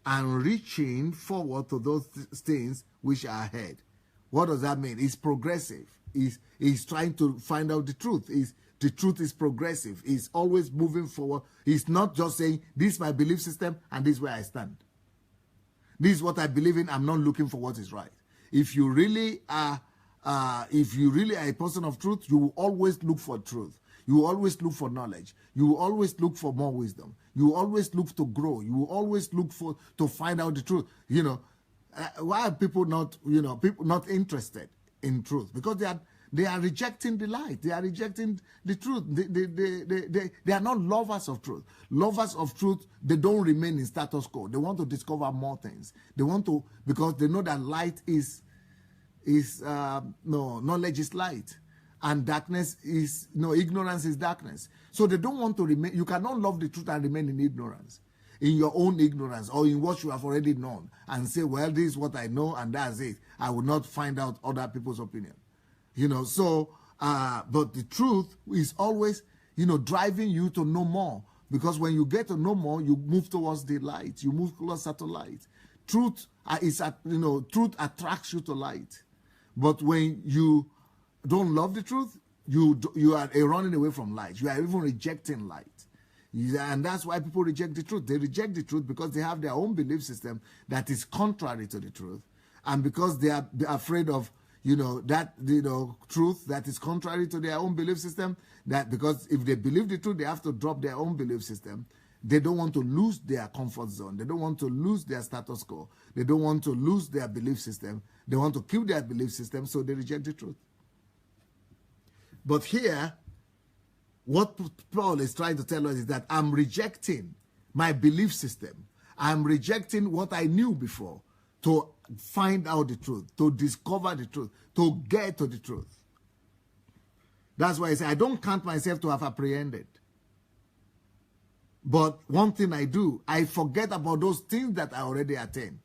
and reaching forward to those things which are ahead." What does that mean? It's progressive. He's trying to find out the truth. The truth is progressive. He's always moving forward. He's not just saying, this is my belief system and this is where I stand. This is what I believe in. I'm not looking for what is right. If you really are a person of truth, you will always look for truth. You will always look for knowledge. You will always look for more wisdom. You will always look to grow. You will always look to find out the truth. Why are people not interested in truth? Because they are rejecting the light. They are rejecting the truth. They are not lovers of truth. Lovers of truth, they don't remain in status quo. They want to discover more things. They want to, because they know that light knowledge is light. And darkness is, ignorance is darkness. So they don't want to remain, you cannot love the truth and remain in ignorance. In your own ignorance or in what you have already known and say, well, this is what I know and that's it. I will not find out other people's opinion. But the truth is always, driving you to know more. Because when you get to know more, you move towards the light. You move closer to light. Truth truth attracts you to light. But when you don't love the truth, you are running away from light. You are even rejecting light. And that's why people reject the truth. They reject the truth because they have their own belief system that is contrary to the truth. And because they are afraid of, truth that is contrary to their own belief system, that because if they believe the truth, they have to drop their own belief system. They don't want to lose their comfort zone. They don't want to lose their status quo. They don't want to lose their belief system. They want to keep their belief system, so they reject the truth. But here, what Paul is trying to tell us is that I'm rejecting my belief system. I'm rejecting what I knew before to find out the truth, to discover the truth, to get to the truth. That's why I say I don't count myself to have apprehended. But one thing I do, I forget about those things that I already attained.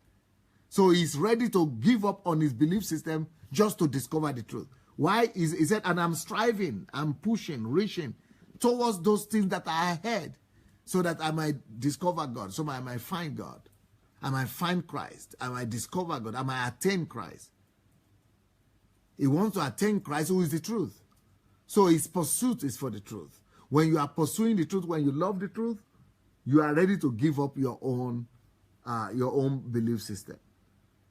So he's ready to give up on his belief system just to discover the truth. Why? He said, and I'm striving, I'm pushing, reaching towards those things that are ahead so that I might discover God, so I might find God. I might find Christ. I might discover God. I might attain Christ. He wants to attain Christ, who is the truth. So his pursuit is for the truth. When you are pursuing the truth, when you love the truth, you are ready to give up your own belief system.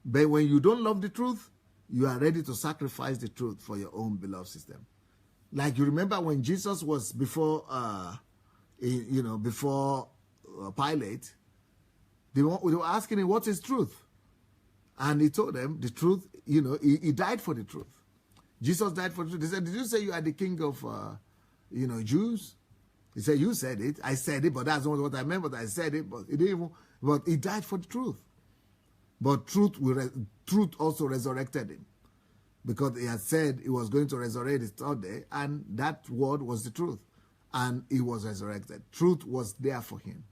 But when you don't love the truth, you are ready to sacrifice the truth for your own beloved system. Like you remember when Jesus was before, before Pilate, they were asking him, what is truth? And he told them the truth, he died for the truth. Jesus died for the truth. They said, did you say you are the king of, Jews? He said, you said it. I said it, but that's not what I meant, but I said it. But he died for the truth. But truth also resurrected him. Because he had said he was going to resurrect the third day, and that word was the truth. And he was resurrected. Truth was there for him,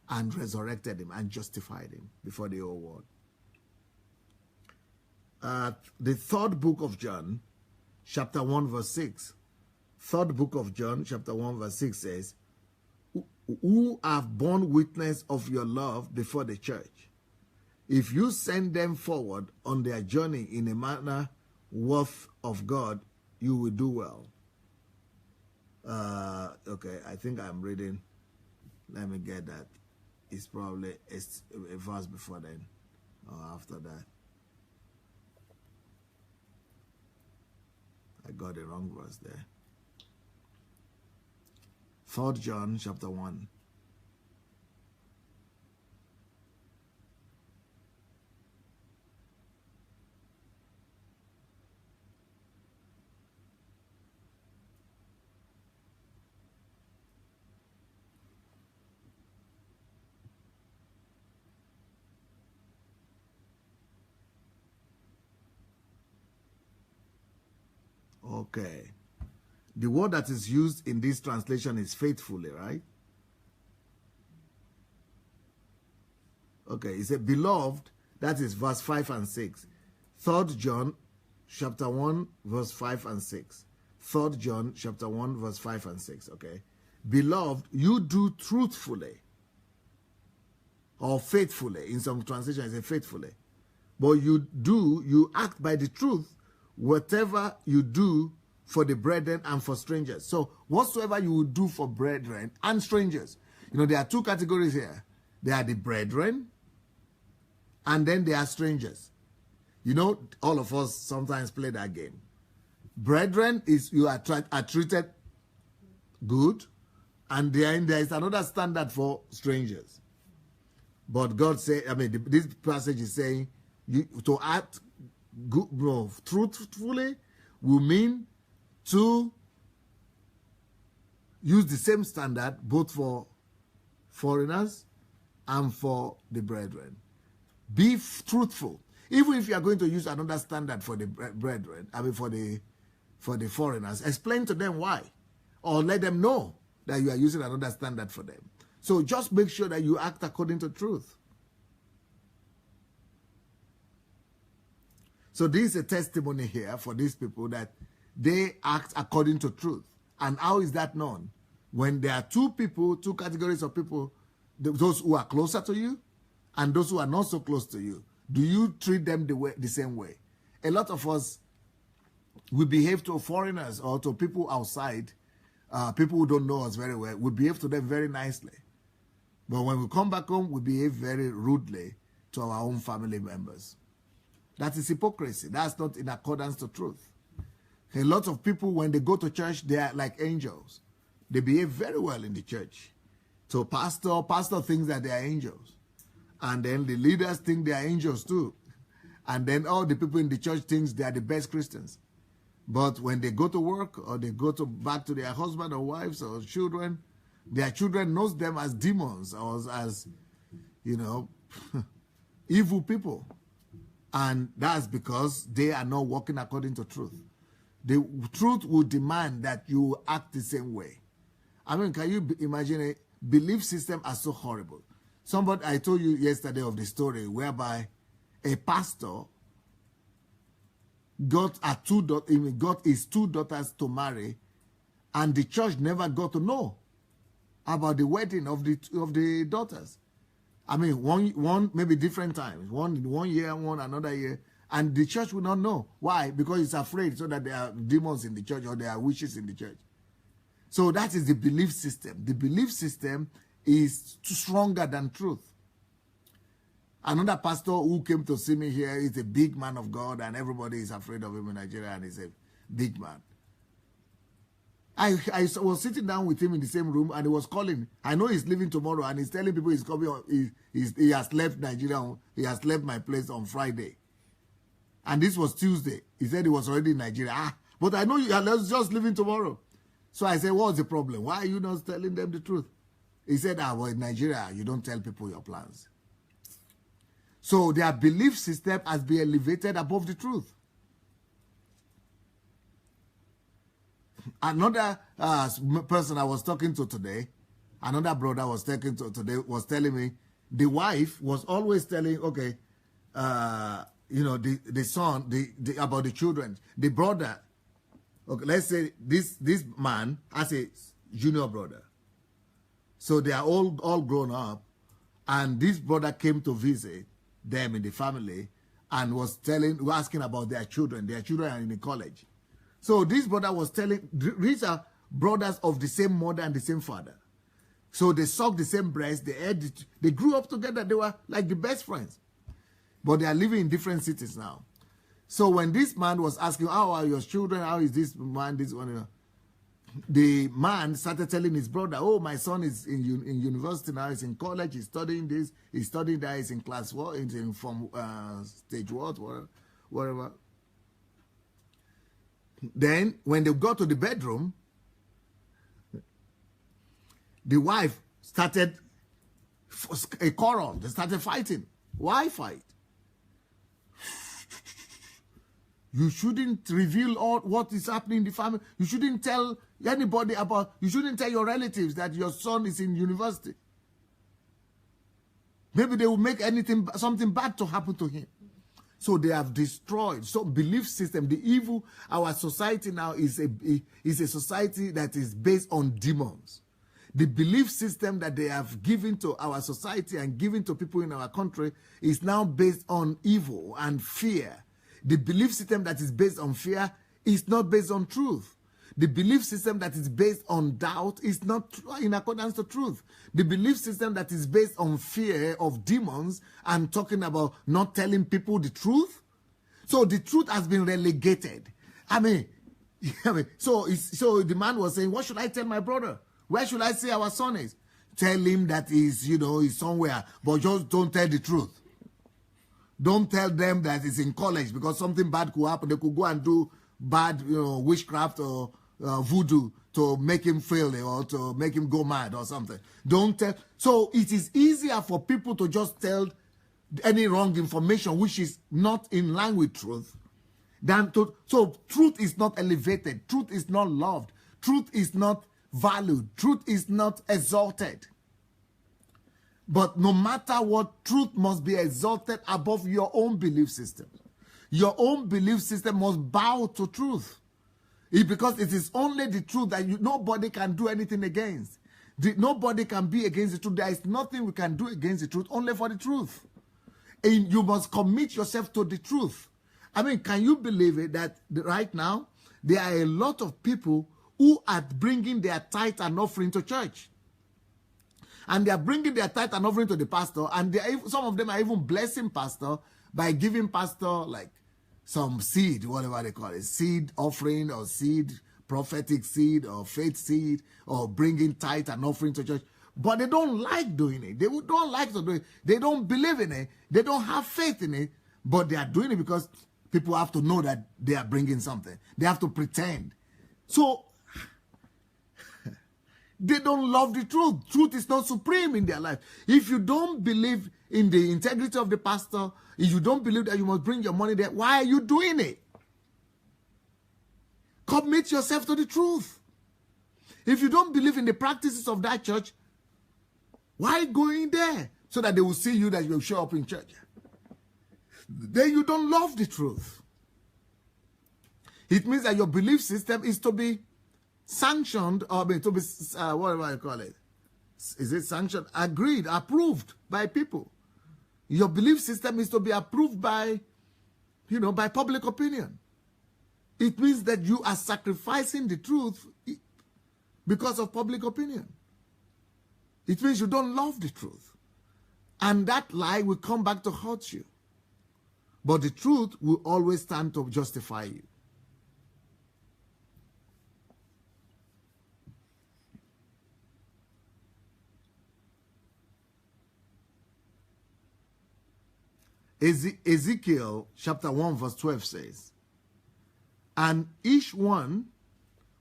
and resurrected him, and justified him before the whole world. The third book of John, chapter 1, verse 6. Third book of John, chapter 1, verse 6 says, who have borne witness of your love before the church. If you send them forward on their journey in a manner worth of God, you will do well. Okay, I think I'm reading. Let me get that. It's probably a verse before then or after that. I got the wrong verse there. 3 John chapter 1. Okay. The word that is used in this translation is faithfully, right? Okay, it says, beloved, that is verse 5 and 6. 3 John chapter 1, verse 5 and 6. 3 John chapter 1, verse 5 and 6, okay? Beloved, you do truthfully or faithfully. In some translations, it says faithfully. But you act by the truth, whatever you do for the brethren and for strangers. So whatsoever you will do for brethren and strangers. There are two categories here. There are the brethren, and then there are strangers. All of us sometimes play that game. Brethren is you are treated good, and then there is another standard for strangers. But God said, this passage is saying to act good, truthfully will mean to use the same standard both for foreigners and for the brethren. Be truthful. Even if you are going to use another standard for the brethren, for the foreigners, explain to them why. Or let them know that you are using another standard for them. So just make sure that you act according to truth. So this is a testimony here for these people that they act according to truth. And how is that known? When there are two categories of people, those who are closer to you and those who are not so close to you, do you treat them the same way? A lot of us, we behave to foreigners or to people outside, people who don't know us very well, we behave to them very nicely. But when we come back home, we behave very rudely to our own family members. That is hypocrisy. That's not in accordance to truth. A lot of people, when they go to church, they are like angels. They behave very well in the church. So pastor thinks that they are angels. And then the leaders think they are angels too. And then all the people in the church think they are the best Christians. But when they go to work or they go back to their husband or wives or children, their children knows them as demons or as, evil people. And that's because they are not walking according to truth. The truth will demand that you act the same way. Can you imagine a belief system are so horrible? I told you yesterday of the story whereby a pastor got his two daughters to marry, and the church never got to know about the wedding of the daughters. One maybe different times, one year, one another year, and the church will not know. Why? Because it's afraid so that there are demons in the church or there are witches in the church. So that is the belief system. The belief system is stronger than truth. Another pastor who came to see me here is a big man of God, and everybody is afraid of him in Nigeria, and he's a big man. I was sitting down with him in the same room, and he was calling. I know he's leaving tomorrow, and he's telling people he's coming. He has left Nigeria. He has left my place on Friday. And this was Tuesday. He said he was already in Nigeria. But I know you are just leaving tomorrow. So I said, what's the problem? Why are you not telling them the truth? He said, well, in Nigeria, you don't tell people your plans. So their belief system has been elevated above the truth. Another person I was talking to today, another brother was talking to today, was telling me the wife was always telling, okay, you know, the son, about the children, the brother. Okay, let's say this man has a junior brother. So they are all grown up, and this brother came to visit them in the family and was asking about their children. Their children are in the college. So this brother was telling, these are brothers of the same mother and the same father. So they sucked the same breast, they grew up together, they were like the best friends. But they are living in different cities now. So when this man was asking, how are your children, how is this man, this one, you know, the man started telling his brother, oh, my son is in university now, he's in college, he's studying this, he's studying that, he's in class what, he's in from stage what, whatever. Then, when they got to the bedroom, the wife started a quarrel. They started fighting. Why fight? You shouldn't reveal all what is happening in the family. You shouldn't tell anybody about, you shouldn't tell your relatives that your son is in university. Maybe they will make something bad to happen to him. So they have destroyed. So belief system, the evil, our society now is a society that is based on demons. The belief system that they have given to our society and given to people in our country is now based on evil and fear. The belief system that is based on fear is not based on truth. The belief system that is based on doubt is not in accordance to truth. The belief system that is based on fear of demons and talking about not telling people the truth. So the truth has been relegated. So the man was saying, what should I tell my brother? Where should I say our son is? Tell him that he's somewhere, but just don't tell the truth. Don't tell them that he's in college because something bad could happen. They could go and do bad, witchcraft or voodoo to make him fail or to make him go mad or something. Don't tell. So it is easier for people to just tell any wrong information which is not in line with truth than to. So truth is not elevated. Truth is not loved. Truth is not valued. Truth is not exalted. But no matter what, truth must be exalted above your own belief system. Your own belief system must bow to truth. Because it is only the truth that nobody can do anything against. Nobody can be against the truth. There is nothing we can do against the truth, only for the truth. And you must commit yourself to the truth. Can you believe it that right now, there are a lot of people who are bringing their tithe and offering to church. And they are bringing their tithe and offering to the pastor, and some of them are even blessing pastor by giving pastor like some seed, whatever they call it, seed offering or seed, prophetic seed or faith seed, or bringing tithe and offering to church. But they don't like doing it. They don't like to do it. They don't believe in it. They don't have faith in it, but they are doing it because people have to know that they are bringing something. They have to pretend. So they don't love the truth. Truth is not supreme in their life. If you don't believe in the integrity of the pastor, if you don't believe that you must bring your money there, why are you doing it? Commit yourself to the truth. If you don't believe in the practices of that church, why going there? So that they will see you, that you will show up in church. Then you don't love the truth. It means that your belief system is to be sanctioned, or to be, whatever you call it. Is it sanctioned? Agreed, approved by people. Your belief system is to be approved by, by public opinion. It means that you are sacrificing the truth because of public opinion. It means you don't love the truth. And that lie will come back to hurt you. But the truth will always stand to justify you. Ezekiel chapter 1 verse 12 says, and each one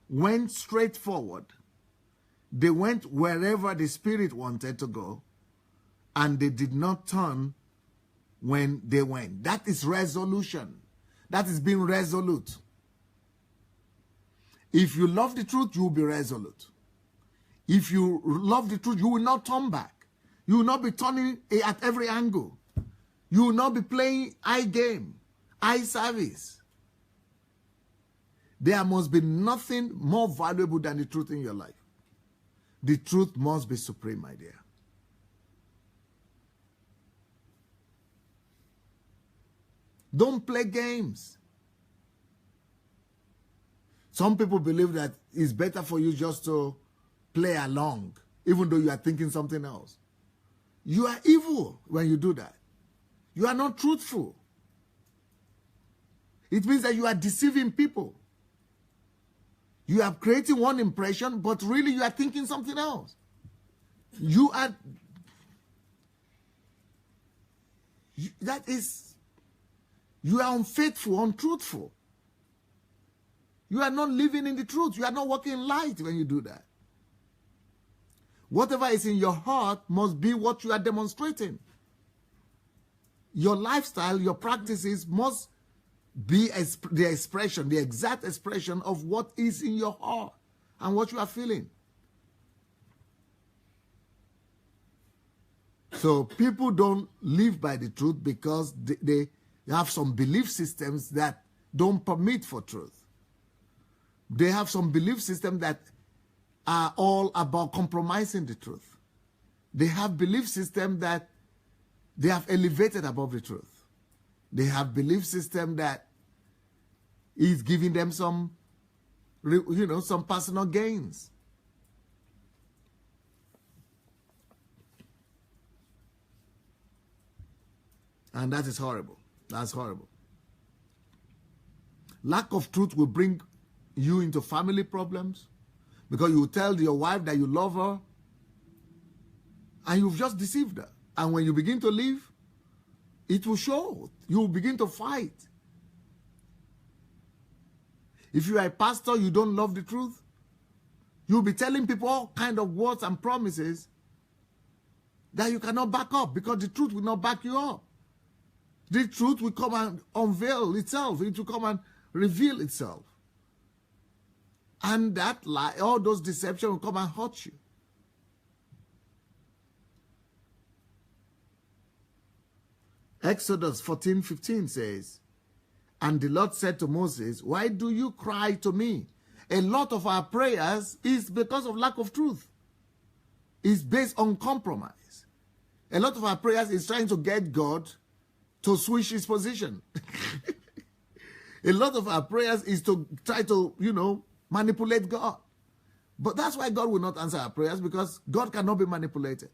went straight forward. They went wherever the Spirit wanted to go, and they did not turn when they went. That is resolution. That is being resolute. If you love the truth, you will be resolute. If you love the truth, you will not turn back. You will not be turning at every angle. You will not be playing eye game, eye service. There must be nothing more valuable than the truth in your life. The truth must be supreme, my dear. Don't play games. Some people believe that it's better for you just to play along, even though you are thinking something else. You are evil when you do that. You are not truthful. It means that you are deceiving people. You are creating one impression, but really you are thinking something else. You are unfaithful, untruthful. You are not living in the truth. You are not walking in light when you do that. Whatever is in your heart must be what you are demonstrating. Your lifestyle, your practices must be the expression, the exact expression of what is in your heart and what you are feeling. So people don't live by the truth because they have some belief systems that don't permit for truth. They have some belief systems that are all about compromising the truth. They have belief systems that they have elevated above the truth. They have belief system that is giving them some personal gains. And that is horrible. That's horrible. Lack of truth will bring you into family problems because you tell your wife that you love her and you've just deceived her. And when you begin to live, it will show. You will begin to fight. If you are a pastor, you don't love the truth, you'll be telling people all kinds of words and promises that you cannot back up because the truth will not back you up. The truth will come and unveil itself. It will come and reveal itself. And that lie, all those deceptions will come and hurt you. Exodus 14:15 says, and the Lord said to Moses, why do you cry to me? A lot of our prayers is because of lack of truth. It's based on compromise. A lot of our prayers is trying to get God to switch his position. A lot of our prayers is to try to, manipulate God. But that's why God will not answer our prayers, because God cannot be manipulated.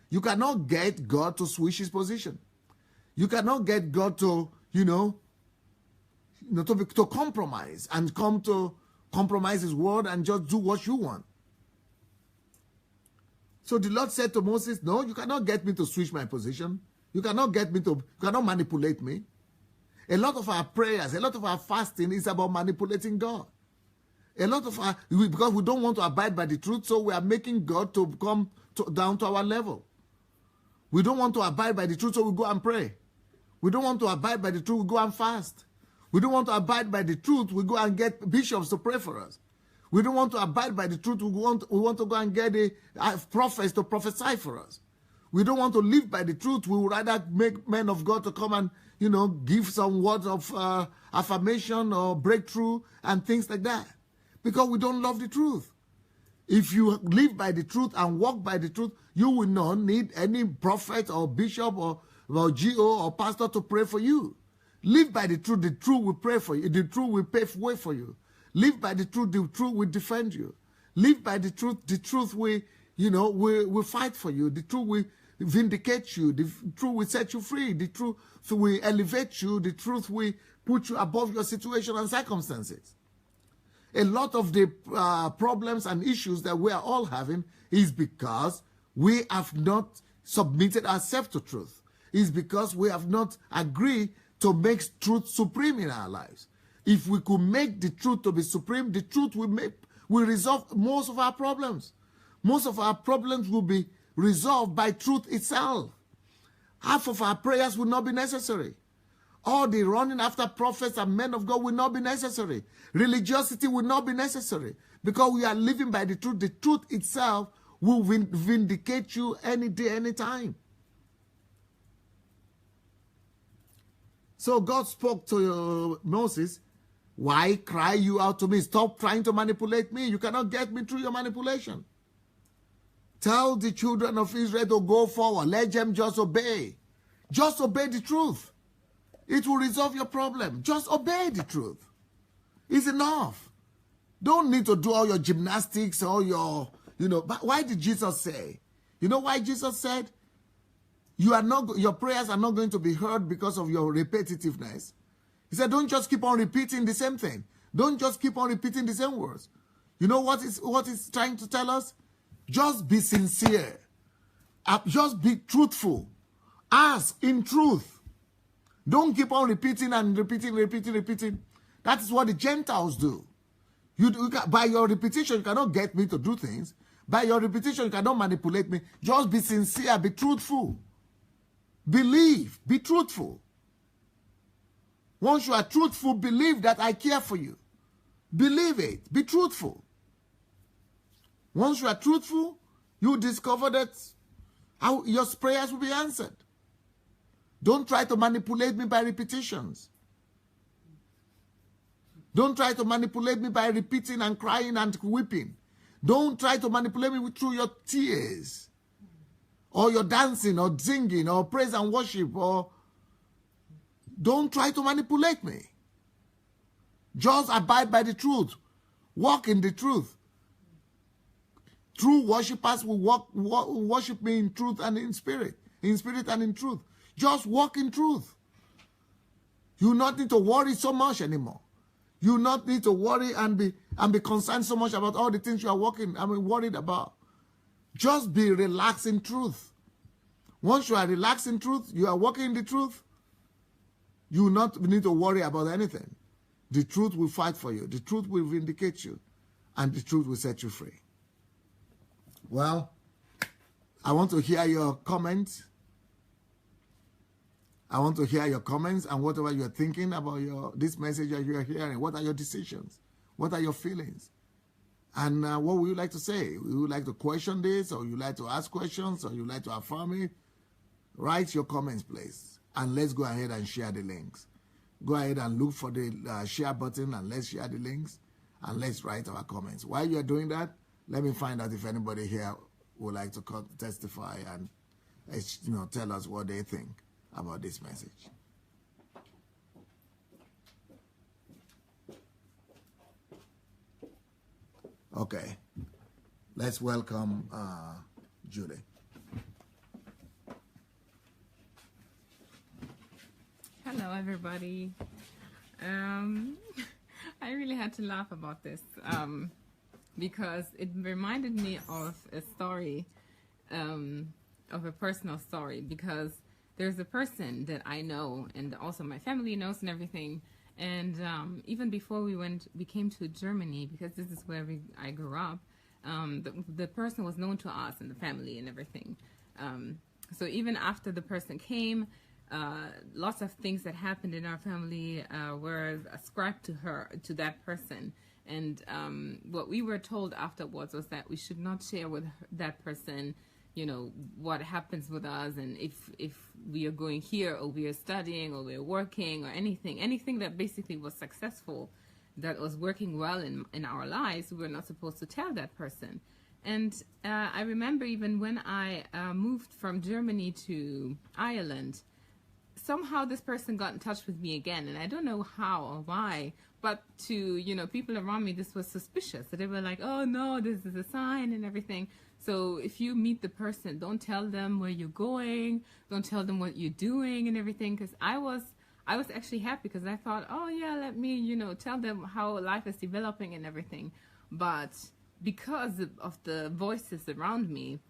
You cannot get God to switch his position. You cannot get God to, to compromise and come to compromise his word and just do what you want. So the Lord said to Moses, no, you cannot get me to switch my position. You cannot manipulate me. A lot of our prayers, a lot of our fasting is about manipulating God. Because we don't want to abide by the truth, so we are making God to come down to our level. We don't want to abide by the truth, so we go and pray. We don't want to abide by the truth, we go and fast. We don't want to abide by the truth, we go and get bishops to pray for us. We don't want to abide by the truth, we want to go and get prophets to prophesy for us. We don't want to live by the truth, we would rather make men of God to come and, give some words of affirmation or breakthrough and things like that. Because we don't love the truth. If you live by the truth and walk by the truth, you will not need any prophet or bishop or GO or pastor to pray for you. Live by the truth will pray for you. The truth will pave way for you. Live by the truth will defend you. Live by the truth will fight for you. The truth vindicate you. The truth will set you free. The truth will elevate you. The truth will put you above your situation and circumstances. A lot of the problems and issues that we are all having is because we have not submitted ourselves to truth. It's because we have not agreed to make truth supreme in our lives. If we could make the truth to be supreme, the truth will resolve most of our problems. Most of our problems will be resolved by truth itself. Half of our prayers will not be necessary. All the running after prophets and men of God will not be necessary. Religiosity will not be necessary because we are living by the truth. The truth itself will vindicate you any day, any time. So God spoke to Moses, why cry you out to me? Stop trying to manipulate me. You cannot get me through your manipulation. Tell the children of Israel to go forward. Let them just obey. Just obey the truth. It will resolve your problem. Just obey the truth. It's enough. Don't need to do all your gymnastics, all your, but why did Jesus say? You know why Jesus said? Your prayers are not going to be heard because of your repetitiveness. He said, don't just keep on repeating the same thing. Don't just keep on repeating the same words. You know what is trying to tell us? Just be sincere. Just be truthful. Ask in truth. Don't keep on repeating and repeating. That is what the Gentiles do. By your repetition, you cannot get me to do things. By your repetition, you cannot manipulate me. Just be sincere, be truthful. Believe, be truthful. Once you are truthful, believe that I care for you. Believe it, be truthful. Once you are truthful, you discover that your prayers will be answered. Don't try to manipulate me by repetitions. Don't try to manipulate me by repeating and crying and weeping. Don't try to manipulate me through your tears, or your dancing, or singing, or praise and worship, or don't try to manipulate me. Just abide by the truth. Walk in the truth. True worshippers will worship me in truth and in spirit and in truth. Just walk in truth. You not need to worry so much anymore. You not need to worry and be concerned so much about all the things you are worried about. Just be relaxed in truth. Once you are relaxed in truth, you are walking in the truth, you will not need to worry about anything. The truth will fight for you. The truth will vindicate you. And the truth will set you free. Well, I want to hear your comments. I want to hear your comments and whatever you're thinking about this message that you're hearing. What are your decisions? What are your feelings? And what would you like to say? Would you like to question this, or you like to ask questions, or you like to affirm it? Write your comments, please. And let's go ahead and share the links. Go ahead and look for the share button, and let's share the links, and let's write our comments. While you're doing that, let me find out if anybody here would like to testify and tell us what they think about this message. Okay, let's welcome Judy. Hello, everybody. I really had to laugh about this because it reminded me of a story, of a personal story, because there's a person that I know, and also my family knows and everything. And even before we came to Germany, because this is where I grew up, the person was known to us and the family and everything. So even after the person came, lots of things that happened in our family were ascribed to that person. And what we were told afterwards was that we should not share with that person, what happens with us, and if we are going here, or we are studying, or we are working, or anything that basically was successful, that was working well in our lives, we were not supposed to tell that person. And I remember even when I moved from Germany to Ireland, somehow this person got in touch with me again, and I don't know how or why, But to, people around me, this was suspicious. So they were like, oh no, this is a sign and everything. So if you meet the person, don't tell them where you're going. Don't tell them what you're doing and everything. Because I was actually happy because I thought, oh yeah, let me, tell them how life is developing and everything. But because of the voices around me,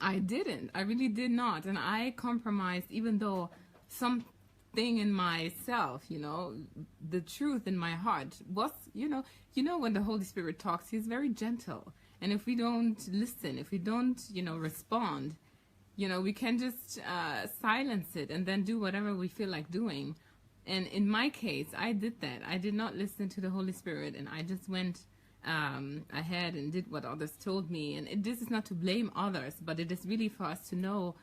I didn't. I really did not. And I compromised, even though something in myself, the truth in my heart was, when the Holy Spirit talks, he's very gentle. And if we don't listen, if we don't, respond, we can just silence it and then do whatever we feel like doing. And in my case, I did that. I did not listen to the Holy Spirit, and I just went ahead and did what others told me. And this is not to blame others, but it is really for us to know,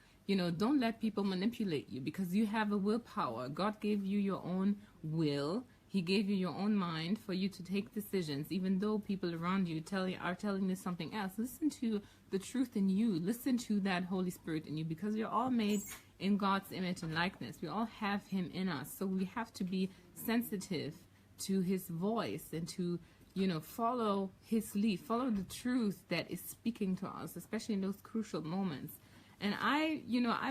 don't let people manipulate you, because you have a willpower. God gave you your own will. He gave you your own mind for you to take decisions, even though people around you are telling you something else. Listen to the truth in you. Listen to that Holy Spirit in you, because you're all made in God's image and likeness. We all have him in us. So we have to be sensitive to his voice and to, follow his lead, follow the truth that is speaking to us, especially in those crucial moments. And I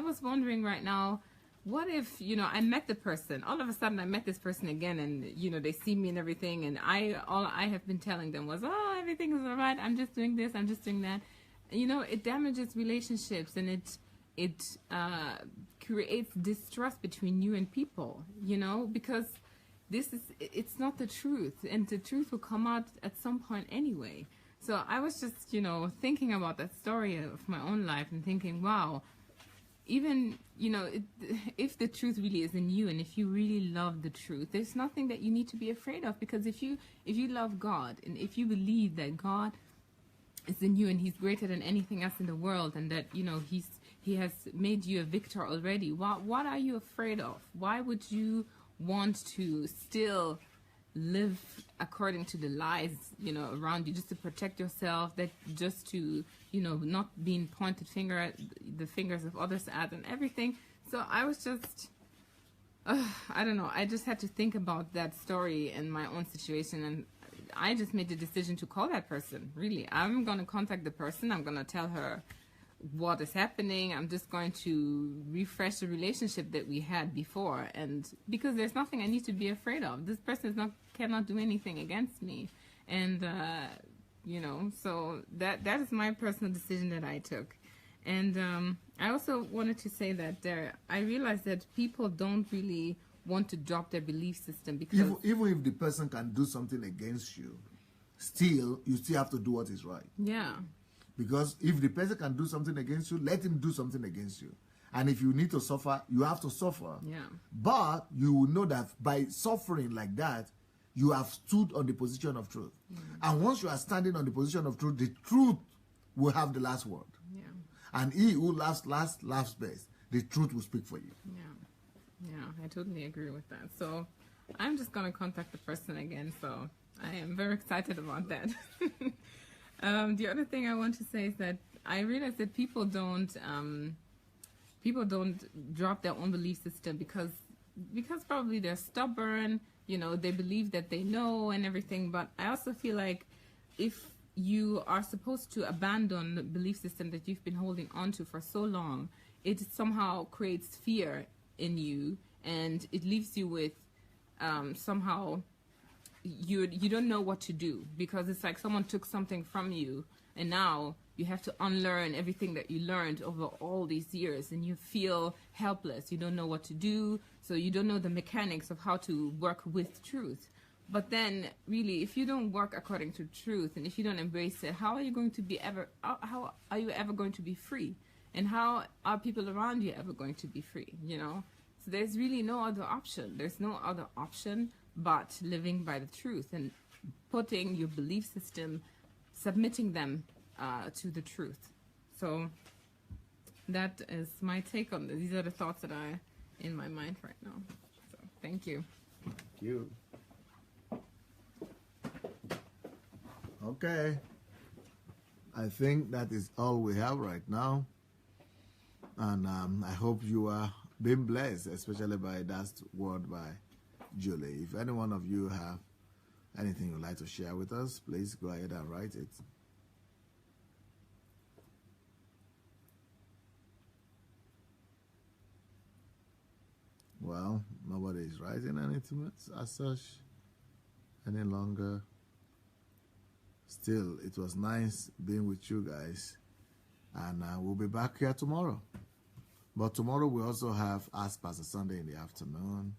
was wondering right now, what if, I met the person, all of a sudden I met this person again, and, they see me and everything, and all I have been telling them was, oh, everything is all right, I'm just doing this, I'm just doing that. It damages relationships, and it creates distrust between you and people, because it's not the truth, and the truth will come out at some point anyway. So I was just, thinking about that story of my own life and thinking, wow, even, if the truth really is in you, and if you really love the truth, there's nothing that you need to be afraid of, because if you love God, and if you believe that God is in you and he's greater than anything else in the world, and that, he has made you a victor already, what are you afraid of? Why would you want to still live according to the lies, around you, just to protect yourself, that just to, not being pointed the fingers of others at and everything. So I was just, I don't know, I just had to think about that story and my own situation, and I just made the decision to call that person. Really, I'm going to contact the person. I'm going to tell her what is happening. I'm just going to refresh the relationship that we had before, and because there's nothing I need to be afraid of. This person cannot do anything against me, and so that is my personal decision that I took. And I also wanted to say that I realized that people don't really want to drop their belief system, because even if the person can do something against you, you still have to do what is right. Yeah. Because if the person can do something against you, let him do something against you. And if you need to suffer, you have to suffer. Yeah. But you will know that by suffering like that, you have stood on the position of truth. And once you are standing on the position of truth, the truth will have the last word. Yeah. And he who laughs best, the truth will speak for you. Yeah, I totally agree with that. So I'm just going to contact the person again. So I am very excited about that. The other thing I want to say is that I realize that people don't drop their own belief system because probably they're stubborn, they believe that they know and everything. But I also feel like if you are supposed to abandon the belief system that you've been holding on to for so long, it somehow creates fear in you, and it leaves you with somehow you don't know what to do, because it's like someone took something from you, and now you have to unlearn everything that you learned over all these years, and you feel helpless. You don't know what to do, so you don't know the mechanics of how to work with truth. But then, really, if you don't work according to truth, and if you don't embrace it, how are you going to be how are you ever going to be free? And how are people around you ever going to be free, So there's really no other option. There's no other option but living by the truth and putting your belief system, submitting them to the truth. So that is my take on this. These are the thoughts that are in my mind right now. So thank you. Thank you. Okay. I think that is all we have right now. And I hope you are being blessed, especially by that word by Julie. If any one of you have Anything you'd like to share with us, please go ahead and write it. Well, nobody is writing anything as such any longer. Still, it was nice being with you guys, and we'll be back here tomorrow. But tomorrow we also have Ask Pastor Sunday in the afternoon,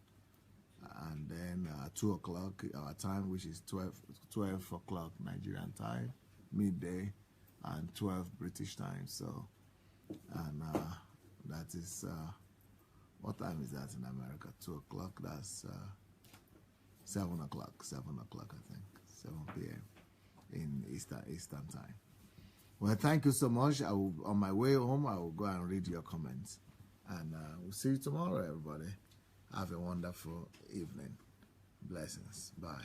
and then 2 o'clock our time, which is 12 o'clock Nigerian time, midday, and 12 British time. So, and that is, what time is that in America? 2 o'clock, that's 7 o'clock, I think, 7 p.m. in Eastern time. Well, thank you so much. On my way home, I will go and read your comments. And we'll see you tomorrow, everybody. Have a wonderful evening. Blessings. Bye.